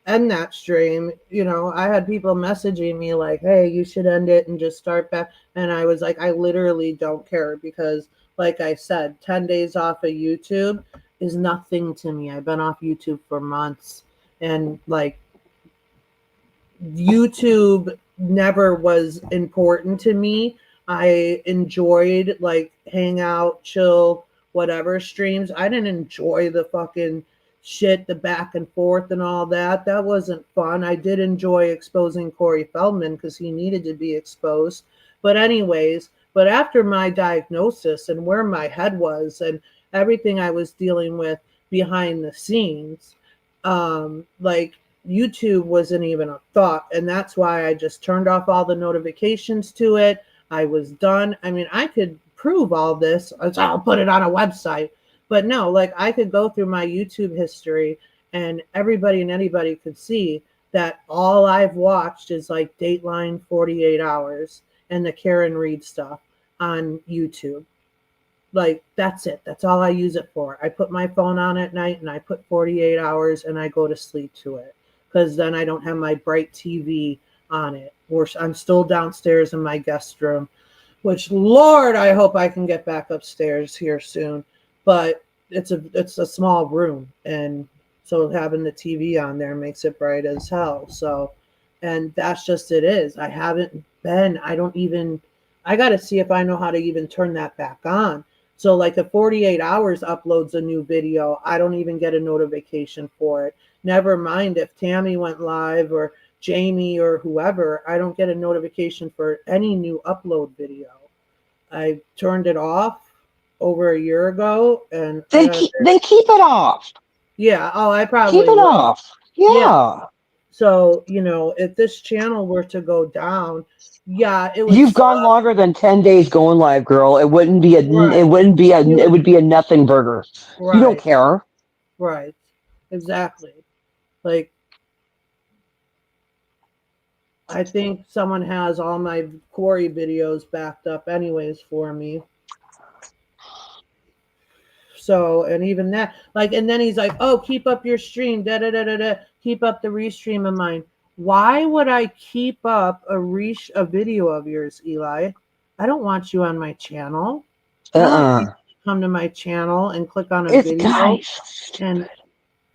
end that stream. You know, I had people messaging me like, "Hey, you should end it and just start back." And I was like, I literally don't care because, like I said, 10 days off of YouTube is nothing to me. I've been off YouTube for months, and like YouTube never was important to me. I enjoyed like hangout, chill, whatever streams. I didn't enjoy the fucking shit, the back and forth and all that. That wasn't fun. I did enjoy exposing Corey Feldman because he needed to be exposed. But anyways, but after my diagnosis and where my head was and everything I was dealing with behind the scenes, like YouTube wasn't even a thought. And that's why I just turned off all the notifications to it. I was done. I mean, I could prove all this. I'll put it on a website. But no, like I could go through my YouTube history and everybody and anybody could see that all I've watched is like Dateline 48 Hours and the Karen Reed stuff on YouTube. Like that's it. That's all I use it for. I put my phone on at night and I put 48 hours and I go to sleep to it because then I don't have my bright TV on it. Or I'm still downstairs in my guest room, which Lord, I hope I can get back upstairs here soon. But it's a small room, and so having the TV on there makes it bright as hell. So, and that's just it is. I haven't been. I don't even. I got to see if I know how to even turn that back on. So, like, if 48 hours uploads a new video, I don't even get a notification for it. Never mind if Tammy went live or Jamie or whoever, I don't get a notification for any new upload video. I turned it off over a year ago, and I Then have, keep it off. yeah, oh, I Keep probably it will. off. Yeah. Yeah. So, you know, if this channel were to go down, yeah, it would You've suck. gone longer than 10 days going live, girl. It wouldn't be a it Right. wouldn't be a You it would, would be a nothing burger. You don't right, care. right. Exactly. Like, I think someone has all my Corey videos backed up anyways for me. So, and even that, like, and then he's like, "Oh, keep up your stream, da da da da da. Keep up the restream of mine." Why would I keep up a video of yours, Eli? I don't want you on my channel. I don't want you Uh-uh. to come to my channel and click on a It's video guys. and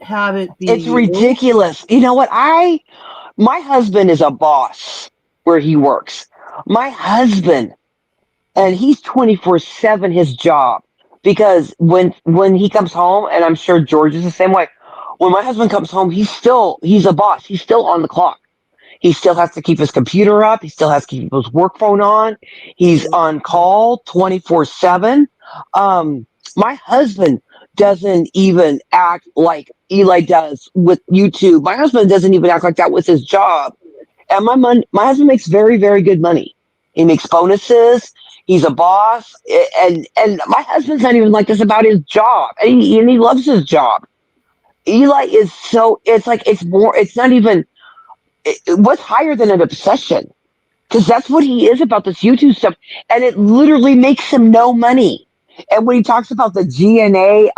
have it be It's you. ridiculous. You know what? My husband is a boss where he works. My husband, and he's 24/7 his job, because when he comes home, and I'm sure George is the same way. When my husband comes home, he's a boss. He's still on the clock. He still has to keep his computer up. He still has to keep his work phone on. He's on Mhm. call 24/7. My husband doesn't even act like Eli does with YouTube. My husband doesn't even act like that with his job. And my husband makes very, very good money. He makes bonuses. He's a boss, and my husband's not even like this about his job, and he loves his job. Eli is so it's like it's more. It's not even what's higher than an obsession, because that's what he is about this YouTube stuff, and it literally makes him no money. And when he talks about the GNA,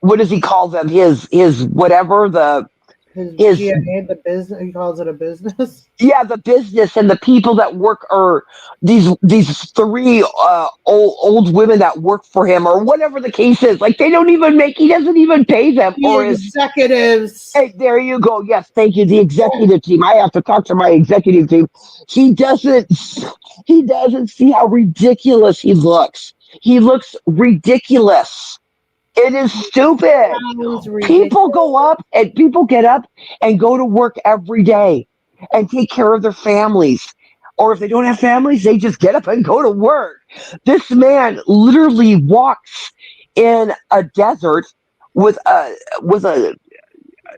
what does he call them? His whatever His his GNA, the business, he calls it a business. yeah, the business and the people that work, or these three old women that work for him, or whatever the case is. Like, they don't even make. He doesn't even pay them, The or his. executives. Hey, there you go. Yes, thank you. The executive team. I have to talk to my executive team. He doesn't. He doesn't see how ridiculous he looks. He looks ridiculous. It is stupid. Sounds People ridiculous. go up and people get up and go to work every day and take care of their families. Or if they don't have families, they just get up and go to work. This man literally walks in a desert with a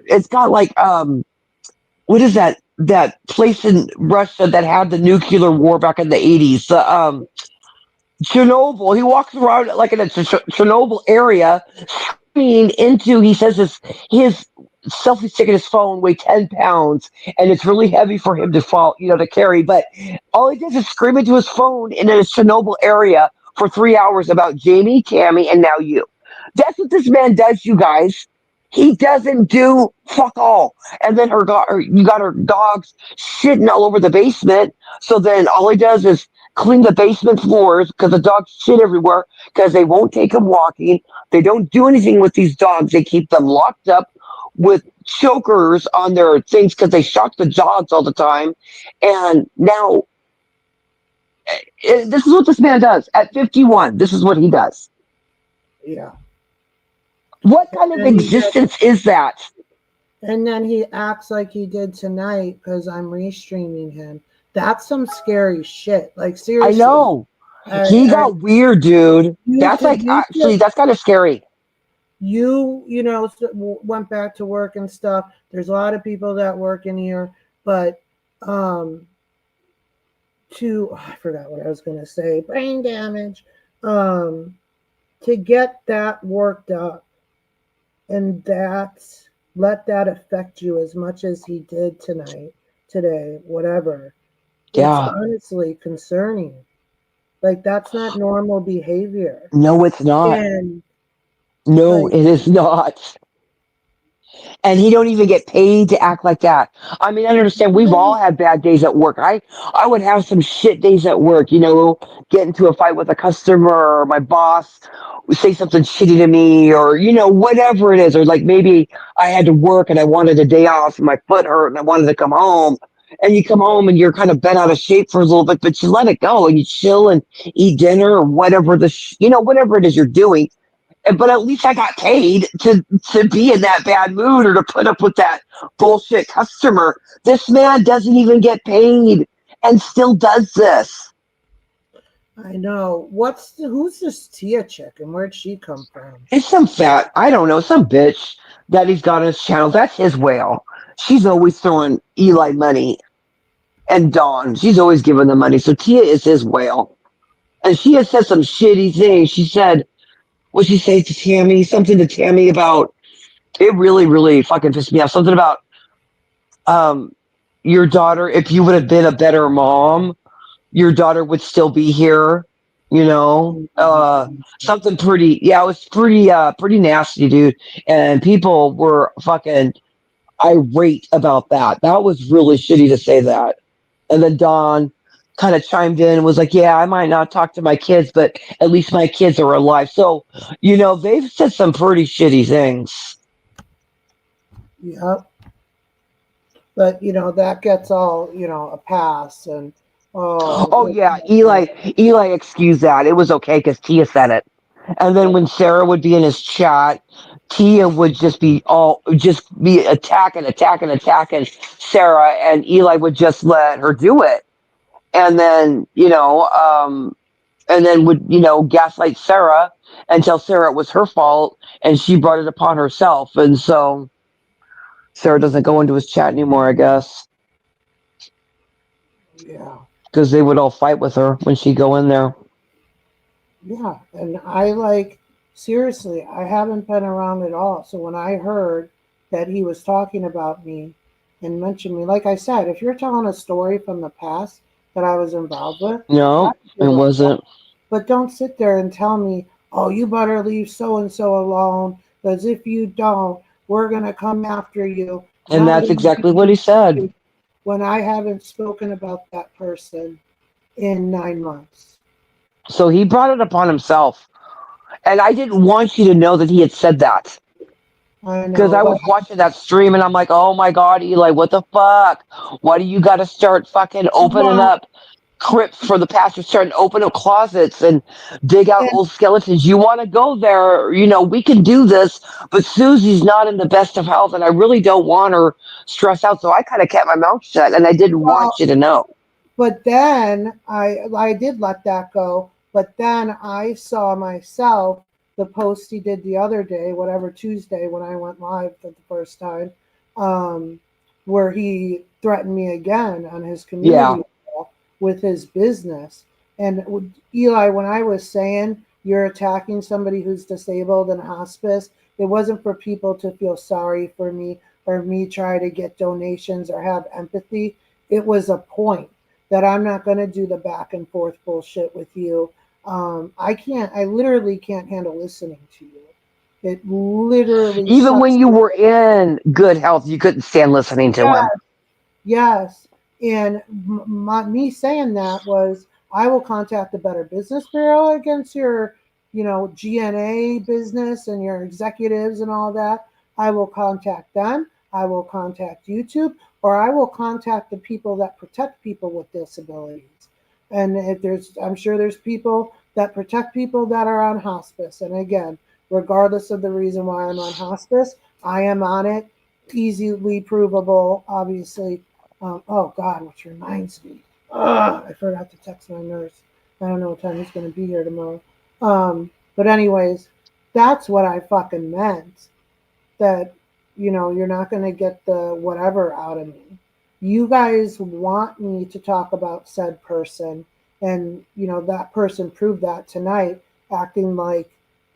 it's got like what is that place in Russia that had the nuclear war back in the 80s? Chernobyl. He walks around like in a Chernobyl area, screaming into. He says his selfie stick in his phone weigh 10 pounds, and it's really heavy for him to fall, to carry. But all he does is scream into his phone in a Chernobyl area for 3 hours about Jamie, Tammy, and now you. That's what this man does, you guys. He doesn't do fuck all. And then you got her dogs shitting all over the basement. So then all he does is clean the basement floors because the dogs shit everywhere because they won't take them walking. They don't do anything with these dogs. They keep them locked up with chokers on their things because they shock the dogs all the time. And now this is what this man does at 51. This is what he does. Yeah. What kind of And he just existence is that? and then he acts like he did tonight because I'm restreaming him. That's some scary shit. Like I seriously. know. He I got weird, dude. you That's because like actually that's kind of scary. went back to work and stuff. There's a lot of people that work in here, but um I forgot what I was gonna say. Brain damage. Um to get that worked up and let that affect you as much as he did today, whatever. It's Yeah. honestly concerning. Like that's not normal behavior. No, it's not. And No, like it is not. And he don't even get paid to act like that. I mean, I understand we've all had bad days at work. I would have some shit days at work, get into a fight with a customer or my boss would say something shitty to me or whatever it is, or like maybe I had to work and I wanted a day off and my foot hurt and I wanted to come home. And you come home and you're kind of bent out of shape for a little bit, but you let it go and you chill and eat dinner or whatever whatever it is you're doing, but at least I got paid to be in that bad mood or to put up with that bullshit customer. This man doesn't even get paid and still does this. I know. Who's this Tia chick and where'd she come from? It's some fat, I don't know, some bitch that he's got on his channel. That's his whale. She's always throwing Eli money and Dawn. She's always giving them money. So Tia is his whale. And she has said some shitty things. She said, what she say to Tammy? Something to Tammy about it really, really fucking pissed me off. Something about um your daughter, if you would have been a better mom, your daughter would still be here, something pretty, yeah, it was pretty nasty, dude. And people were fucking irate about that. That was really shitty to say that. And then Dawn kind of chimed in and was like, yeah, I might not talk to my kids, but at least my kids are alive. So, they've said some pretty shitty things. Yep. But that gets all, a pass and Oh yeah, Eli excused that. It was okay because Tia said it. And then when Sarah would be in his chat, Tia would just be attacking Sarah, and Eli would just let her do it. And then, would, gaslight Sarah and tell Sarah it was her fault and she brought it upon herself. And so Sarah doesn't go into his chat anymore, I guess, yeah. because they would all fight with her when she'd go in there. Yeah, and seriously, I haven't been around at all. So when I heard that he was talking about me and mentioned me, like I said, if you're telling a story from the past that I was involved with, I No, don't it give a fuck. wasn't. But don't sit there and tell me, oh, you better leave so and so alone, because if you don't, we're gonna come after you. And Not that's only exactly what he said. when I haven't spoken about that person in 9 months. So he brought it upon himself. And I didn't want you to know that he had said that. I Because know, I but was watching that stream and I'm like, oh my God, Eli, what the fuck? Why do you got to start fucking opening well, up crypts for the pastor, starting to open up closets and dig out and old skeletons? You want to go there, we can do this, but Susie's not in the best of health and I really don't want her stressed out. So I kind of kept my mouth shut and I didn't want well, you to know. but then I did let that go. But then I saw myself the post he did the other day, whatever Tuesday when I went live for the first time, um, where he threatened me again on his Yeah. community wall with his business. And Eli, when I was saying you're attacking somebody who's disabled in hospice, it wasn't for people to feel sorry for me or me try to get donations or have empathy. It was a point that I'm not going to do the back and forth bullshit with you. I literally can't handle listening to you. It literally Even when sucks. you were in good health, you couldn't stand listening to him. Yes. And me saying that was, I will contact the Better Business Bureau against your, GNA business and your executives and all that. I will contact them. I will contact YouTube, or I will contact the people that protect people with disabilities. And if I'm sure there's people that protect people that are on hospice. And again, regardless of the reason why I'm on hospice, I am on it, easily provable, obviously. Oh God, which reminds me, I forgot to text my nurse. I don't know what time he's going to be here tomorrow. But anyways, that's what I fucking meant. That you're not going to get the whatever out of me. You guys want me to talk about said person, and that person proved that tonight, acting like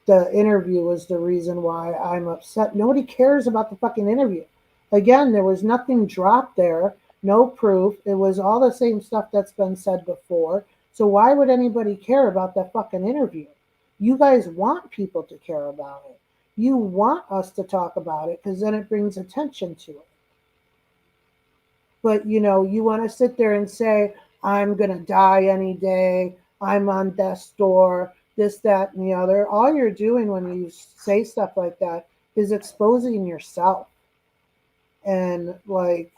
the interview was the reason why I'm upset. Nobody cares about the fucking interview. Again, there was nothing dropped there, no proof. It was all the same stuff that's been said before. So why would anybody care about that fucking interview? You guys want people to care about it. You want us to talk about it because then it brings attention to it. But you want to sit there and say, I'm going to die any day, I'm on death's door, this, that, and the other. All you're doing when you say stuff like that is exposing yourself and like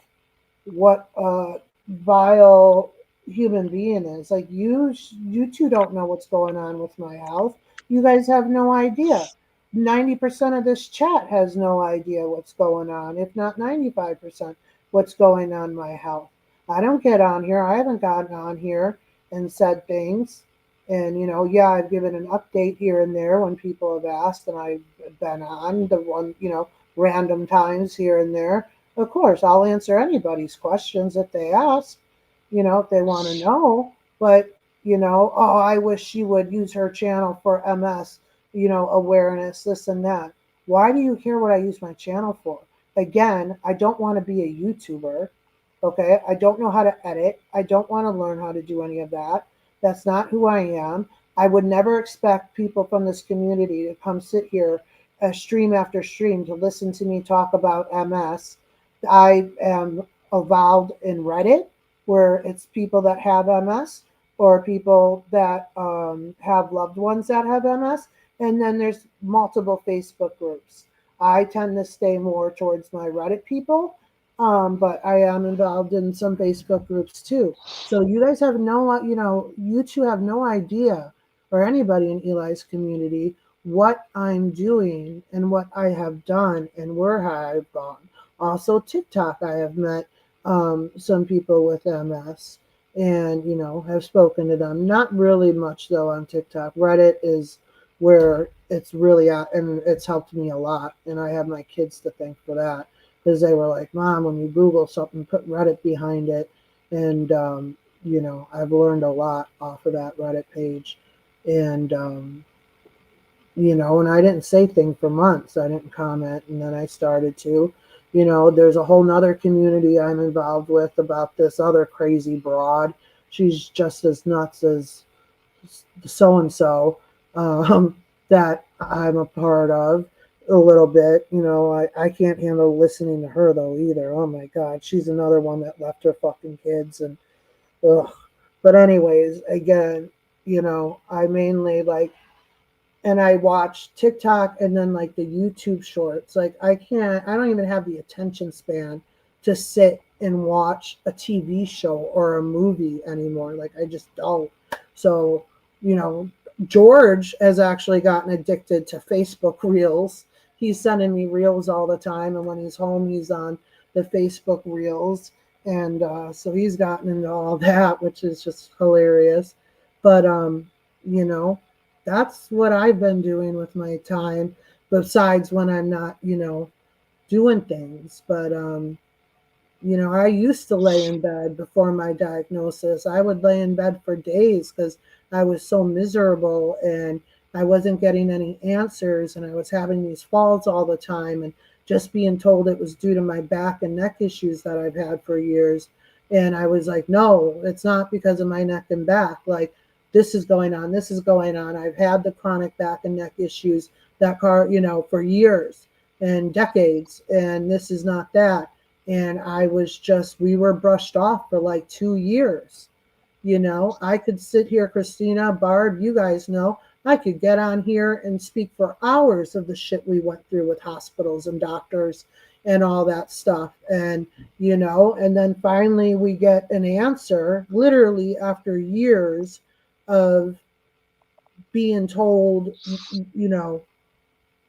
what a vile human being is. Like you two don't know what's going on with my health. You guys have no idea. 90% of this chat has no idea what's going on, if not 95% what's going on in my health. I don't get on here. I haven't gotten on here and said things. And yeah, I've given an update here and there when people have asked, and I've been on the one, random times here and there. Of course, I'll answer anybody's questions if they ask, if they want to know. But, oh, I wish she would use her channel for MS, awareness, this and that. Why do you care what I use my channel for? Again, I don't want to be a YouTuber. Okay. I don't know how to edit. I don't want to learn how to do any of that. That's not who I am. I would never expect people from this community to come sit here stream after stream to listen to me talk about MS. I am involved in Reddit, where it's people that have MS or people that have loved ones that have MS. And then there's multiple Facebook groups. I tend to stay more towards my Reddit people, but I am involved in some Facebook groups too. So you guys have you two have no idea, or anybody in Eli's community, what I'm doing and what I have done and where I've gone. Also, TikTok, I have met some people with MS and, have spoken to them. Not really much, though, on TikTok. Reddit is where it's really at, and it's helped me a lot. And I have my kids to thank for that because they were like, Mom, when you Google something, put Reddit behind it. And, I've learned a lot off of that Reddit page. And, and I didn't say thing for months. I didn't comment, and then I started to. There's a whole nother community I'm involved with about this other crazy broad. She's just as nuts as so and so that I'm a part of a little bit. I can't handle listening to her though either. Oh my God, she's another one that left her fucking kids and ugh. But anyways, again, I mainly and I watch TikTok and then like the YouTube shorts. Like I don't even have the attention span to sit and watch a TV show or a movie anymore. Like I just don't. So, you know, George has actually gotten addicted to Facebook Reels. He's sending me reels all the time, and when he's home, he's on the Facebook Reels, and so he's gotten into all that, which is just hilarious. But you know, that's what I've been doing with my time, besides when I'm not, doing things. But You know, I used to lay in bed before my diagnosis. I would lay in bed for days because I was so miserable and I wasn't getting any answers and I was having these falls all the time and just being told it was due to my back and neck issues that I've had for years. And I was like, no, it's not because of my neck and back. Like, this is going on. This is going on. I've had the chronic back and neck issues for years and decades. And this is not that. And we were brushed off for like 2 years. I could sit here, Christina, Barb, you guys know, I could get on here and speak for hours of the shit we went through with hospitals and doctors and all that stuff. And then finally we get an answer, literally after years of being told, you know,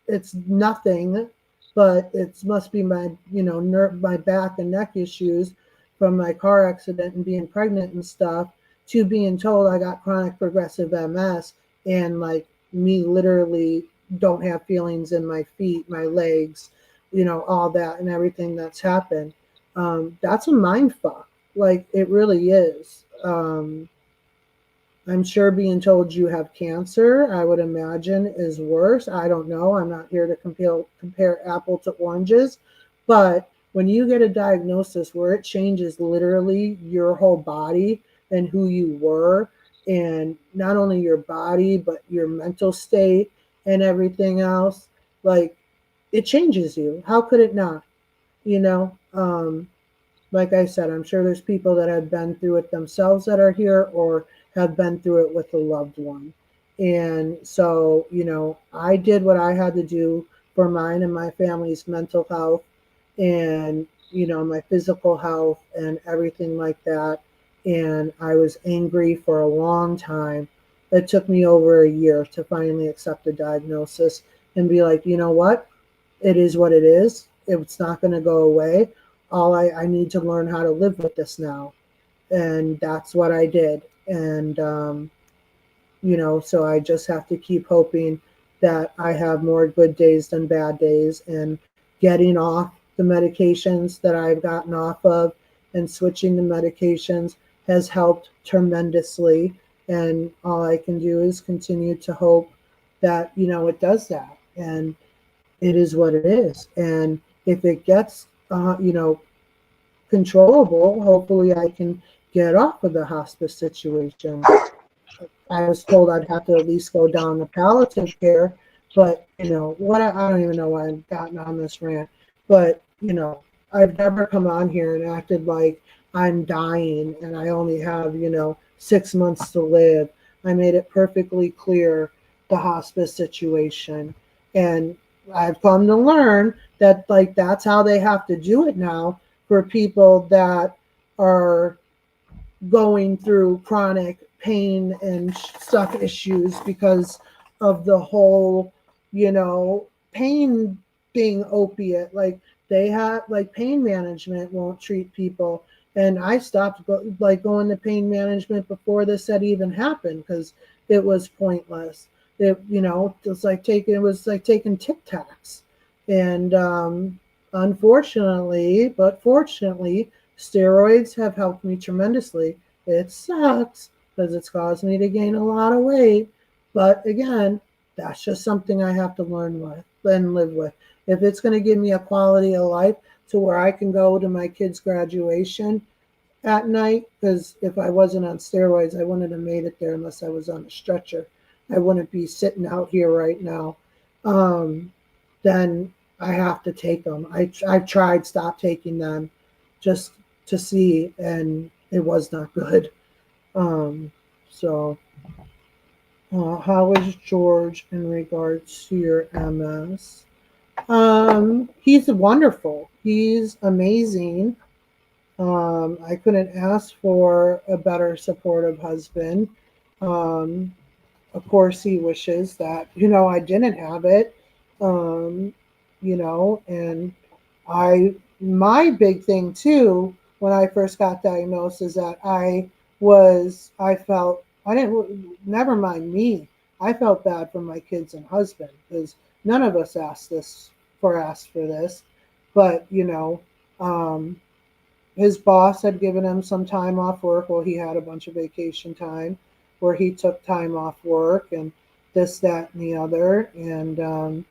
it's nothing, but it must be my back and neck issues from my car accident and being pregnant and stuff, to being told I got chronic progressive MS and like me literally don't have feelings in my feet, my legs, all that and everything that's happened. That's a mind fuck. Like it really is. I'm sure being told you have cancer, I would imagine, is worse. I don't know. I'm not here to compare apple to oranges. But when you get a diagnosis where it changes literally your whole body and who you were, and not only your body, but your mental state and everything else, like it changes you. How could it not? You know? Like I said, I'm sure there's people that have been through it themselves that are here or have been through it with a loved one. And so, I did what I had to do for mine and my family's mental health and, my physical health and everything like that. And I was angry for a long time. It took me over a year to finally accept the diagnosis and be like, you know what? It is what it is. It's not going to go away. I need to learn how to live with this now. And that's what I did. And, so I just have to keep hoping that I have more good days than bad days and getting off the medications that I've gotten off of and switching the medications has helped tremendously. And all I can do is continue to hope that, it does that. And it is what it is. And if it gets, controllable, hopefully I can get off of the hospice situation. I was told I'd have to at least go down to palliative care, but I don't even know why I've gotten on this rant, but I've never come on here and acted like I'm dying and I only have 6 months to live. I made it perfectly clear the hospice situation, and I've come to learn that like that's how they have to do it now for people that are going through chronic pain and stuff issues because of the whole, pain being opiate. Like they have, like pain management won't treat people. And I stopped going to pain management before this had even happened because it was pointless. It was like taking Tic Tacs. And unfortunately, but fortunately, steroids have helped me tremendously. It sucks because it's caused me to gain a lot of weight. But again, that's just something I have to learn with and live with. If it's going to give me a quality of life to where I can go to my kid's graduation at night, because if I wasn't on steroids, I wouldn't have made it there unless I was on a stretcher. I wouldn't be sitting out here right now. Then I have to take them. I've tried stop taking them just to see, and it was not good. Um, so, how is George in regards to your MS? He's wonderful. He's amazing. I couldn't ask for a better supportive husband. Um, of course, he wishes that, I didn't have it. Um, and my big thing too, when I first got diagnosed is that I didn't, never mind me. I felt bad for my kids and husband because none of us asked for this, but, um, his boss had given him some time off work. Well, he had a bunch of vacation time where he took time off work and this, that, and the other. And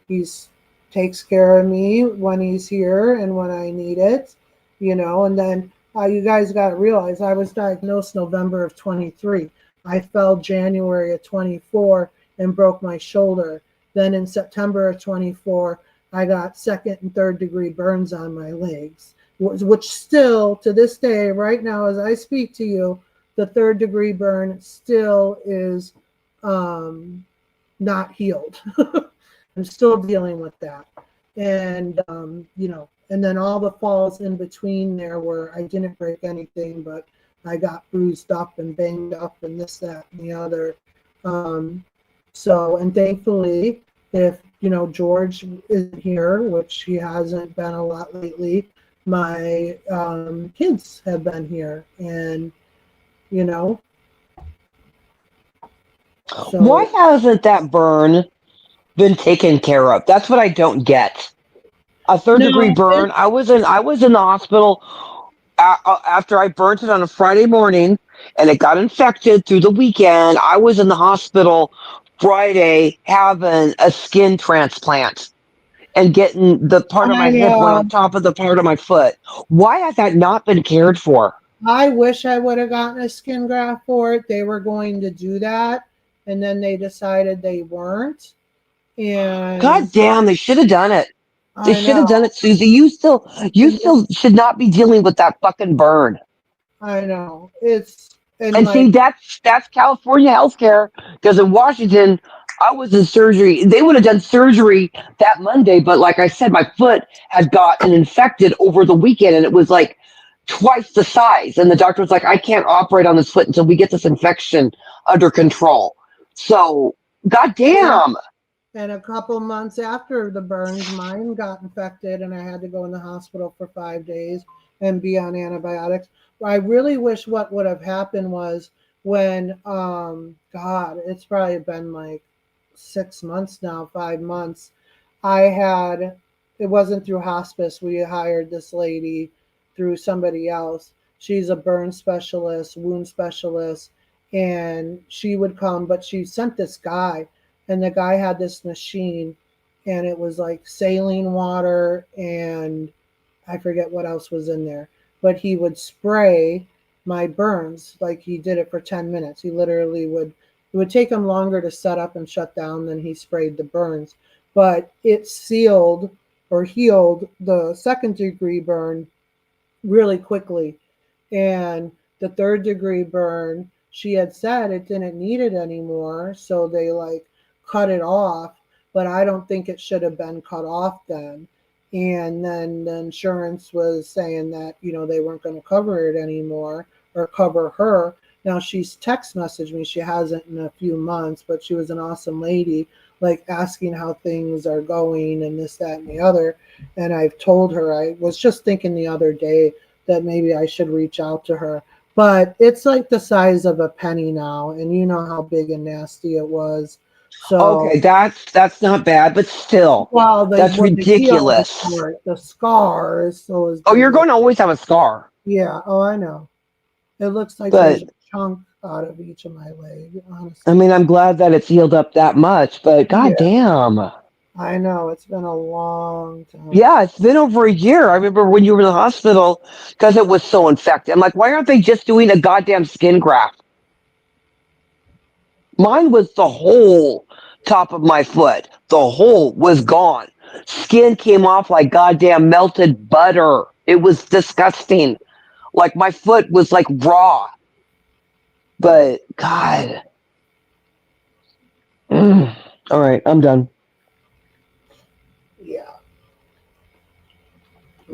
he's takes care of me when he's here and when I need it, And then you guys got to realize I was diagnosed November of 23. I fell January of 24 and broke my shoulder. Then in September of 24, I got second and third degree burns on my legs, which still to this day, right now, as I speak to you, the third degree burn still is not healed. I'm still dealing with that. And, and then all the falls in between there where I didn't break anything, but I got bruised up and banged up and this, that, and the other. And thankfully, if, George isn't here, which he hasn't been a lot lately, my kids have been here. And, so. Why hasn't that burn been taken care of? That's what I don't get. A third degree No, burn. I was in the hospital after I burnt it on a Friday morning, and it got infected through the weekend. I was in the hospital Friday having a skin transplant and getting the part of my I hip went on know. top of the part of my foot. Why has that not been cared for? I wish I would have gotten a skin graft for it. They were going to do that, and then they decided they weren't. God And damn, they should have done it. They I should have done know, it, Susie. You and still should not be dealing with that fucking burn. I know it's and And see, like that's California healthcare. Because in Washington, I was in surgery. They would have done surgery that Monday, but like I said, my foot had gotten infected over the weekend, and it was like twice the size. And the doctor was like, "I can't operate on this foot until we get this infection under control." So, yeah. goddamn. And a couple months after the burns, mine got infected, and I had to go in the hospital for 5 days and be on antibiotics. I really wish what would have happened was when, God, it's probably been like 6 months now, 5 months. I had, it wasn't through hospice. We hired this lady through somebody else. She's a burn specialist, wound specialist, and she would come, but she sent this guy, and the guy had this machine, and it was like saline water, and I forget what else was in there, but he would spray my burns like he did it for 10 minutes. He literally would, it would take him longer to set up and shut down than he sprayed the burns, but it sealed or healed the second degree burn really quickly. And the third degree burn, she had said it didn't need it anymore. So they like cut it off. But I don't think it should have been cut off then. And then the insurance was saying that, they weren't going to cover it anymore or cover her. Now she's text messaged me. She hasn't in a few months, but she was an awesome lady, like asking how things are going and this, that, and the other. And I've told her, I was just thinking the other day that maybe I should reach out to her. But it's like the size of a penny now, and you know how big and nasty it was. So, Okay, that's not bad, but still, well, the that's where the heel is ridiculous. for it, the scar is so as Oh, big you're as, going to always have a scar, yeah. Oh, I know. It looks like there's but a chunk out of each of my leg, I honestly. mean, I'm glad that it's healed up that much, but Yeah, goddamn. I know. It's been a long time. Yeah, it's been over a year. I remember when you were in the hospital because it was so infected. I'm like, why aren't they just doing a goddamn skin graft? Mine was the whole top of my foot. The whole was gone. Skin came off like goddamn melted butter. It was disgusting. Like my foot was like raw. But God. All right, I'm done. Yeah,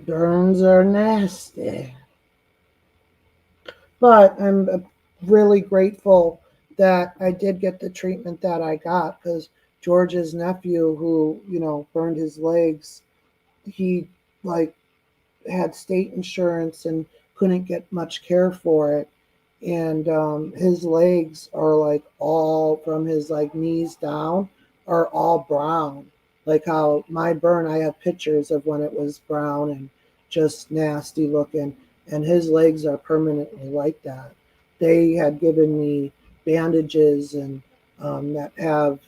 burns are nasty. But I'm really grateful that I did get the treatment that I got because George's nephew, who, burned his legs, he like had state insurance and couldn't get much care for it. And his legs are like all from his like knees down are all brown. Like how my burn, I have pictures of when it was brown and just nasty looking. and his legs are permanently like that. They had given me bandages and that have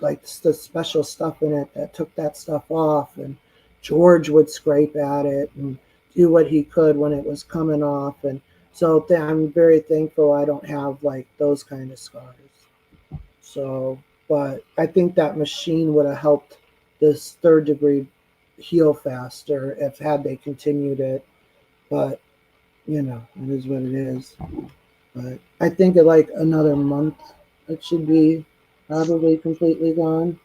like the special stuff in it that took that stuff off. And George would scrape at it and do what he could when it was coming off. And so I'm very thankful I don't have like those kind of scars. So, but I think that machine would have helped this third degree heal faster if had they continued it. But it is what it is. But I think in like another month, it should be probably completely gone.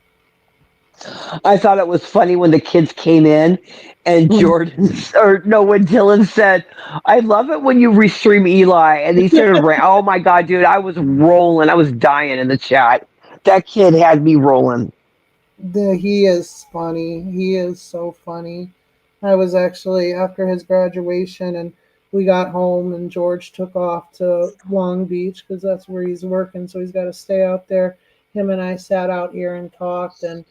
I thought it was funny when the kids came in and Jordan, or no, when Dylan said, I love it when you restream Eli. And he started, oh my God, dude, I was rolling. I was dying in the chat. That kid had me rolling. He is funny. He is so funny. I was actually after his graduation, and we got home, and George took off to Long Beach because that's where he's working, so he's got to stay out there. Him and I sat out here and talked, and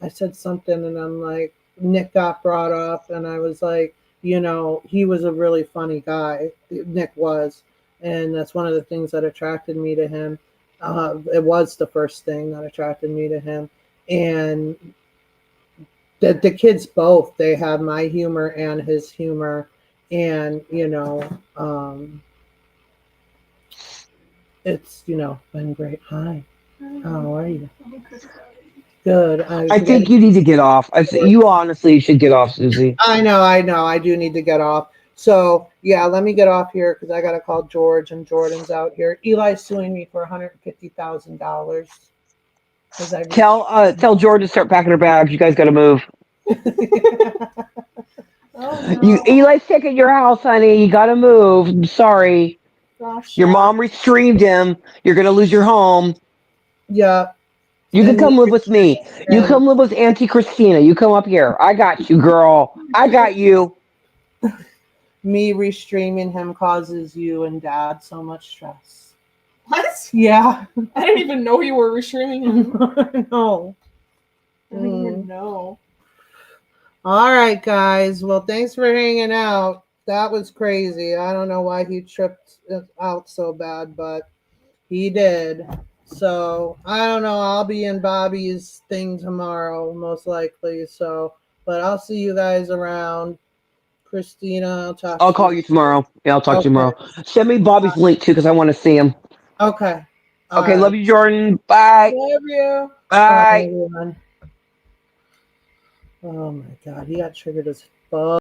I said something, and I'm like, Nick got brought up, and I was like, he was a really funny guy. Nick was, and that's one of the things that attracted me to him. It was the first thing that attracted me to him, and the kids both, they have my humor and his humor. And it's been great. Hi, how are you? Good. I was I think getting you need to get off. You honestly should get off, Susie. I know I do need to get off. So yeah, let me get off here because I gotta call George, and Jordan's out here. Eli's suing me for $150,000 because I Tell Jordan to start packing her bags. You guys got to move. Oh You no. Eli's taking your house, honey. You got to move. I'm sorry. Gosh, Your mom restreamed him. You're gonna lose your home. yeah. You can And come live with me. You and come live with Auntie Christina. You come up here. I got you, girl. I got you. me restreaming him causes you and dad so much stress. What? Yeah. I didn't even know you were restreaming him. No. I didn't even know. All right, guys. Well, thanks for hanging out. That was crazy. I don't know why he tripped out so bad, but he did. So I don't know. I'll be in Bobby's thing tomorrow, most likely. So, but I'll see you guys around. Christina, I'll talk I'll to you. call you tomorrow. Yeah, I'll talk to you Okay. tomorrow. Send me Bobby's link too, because I want to see him. Okay. All Okay, right. love you, Jordan. Bye. Love you. Bye, Bye. everyone. Oh my God, he got triggered as fuck.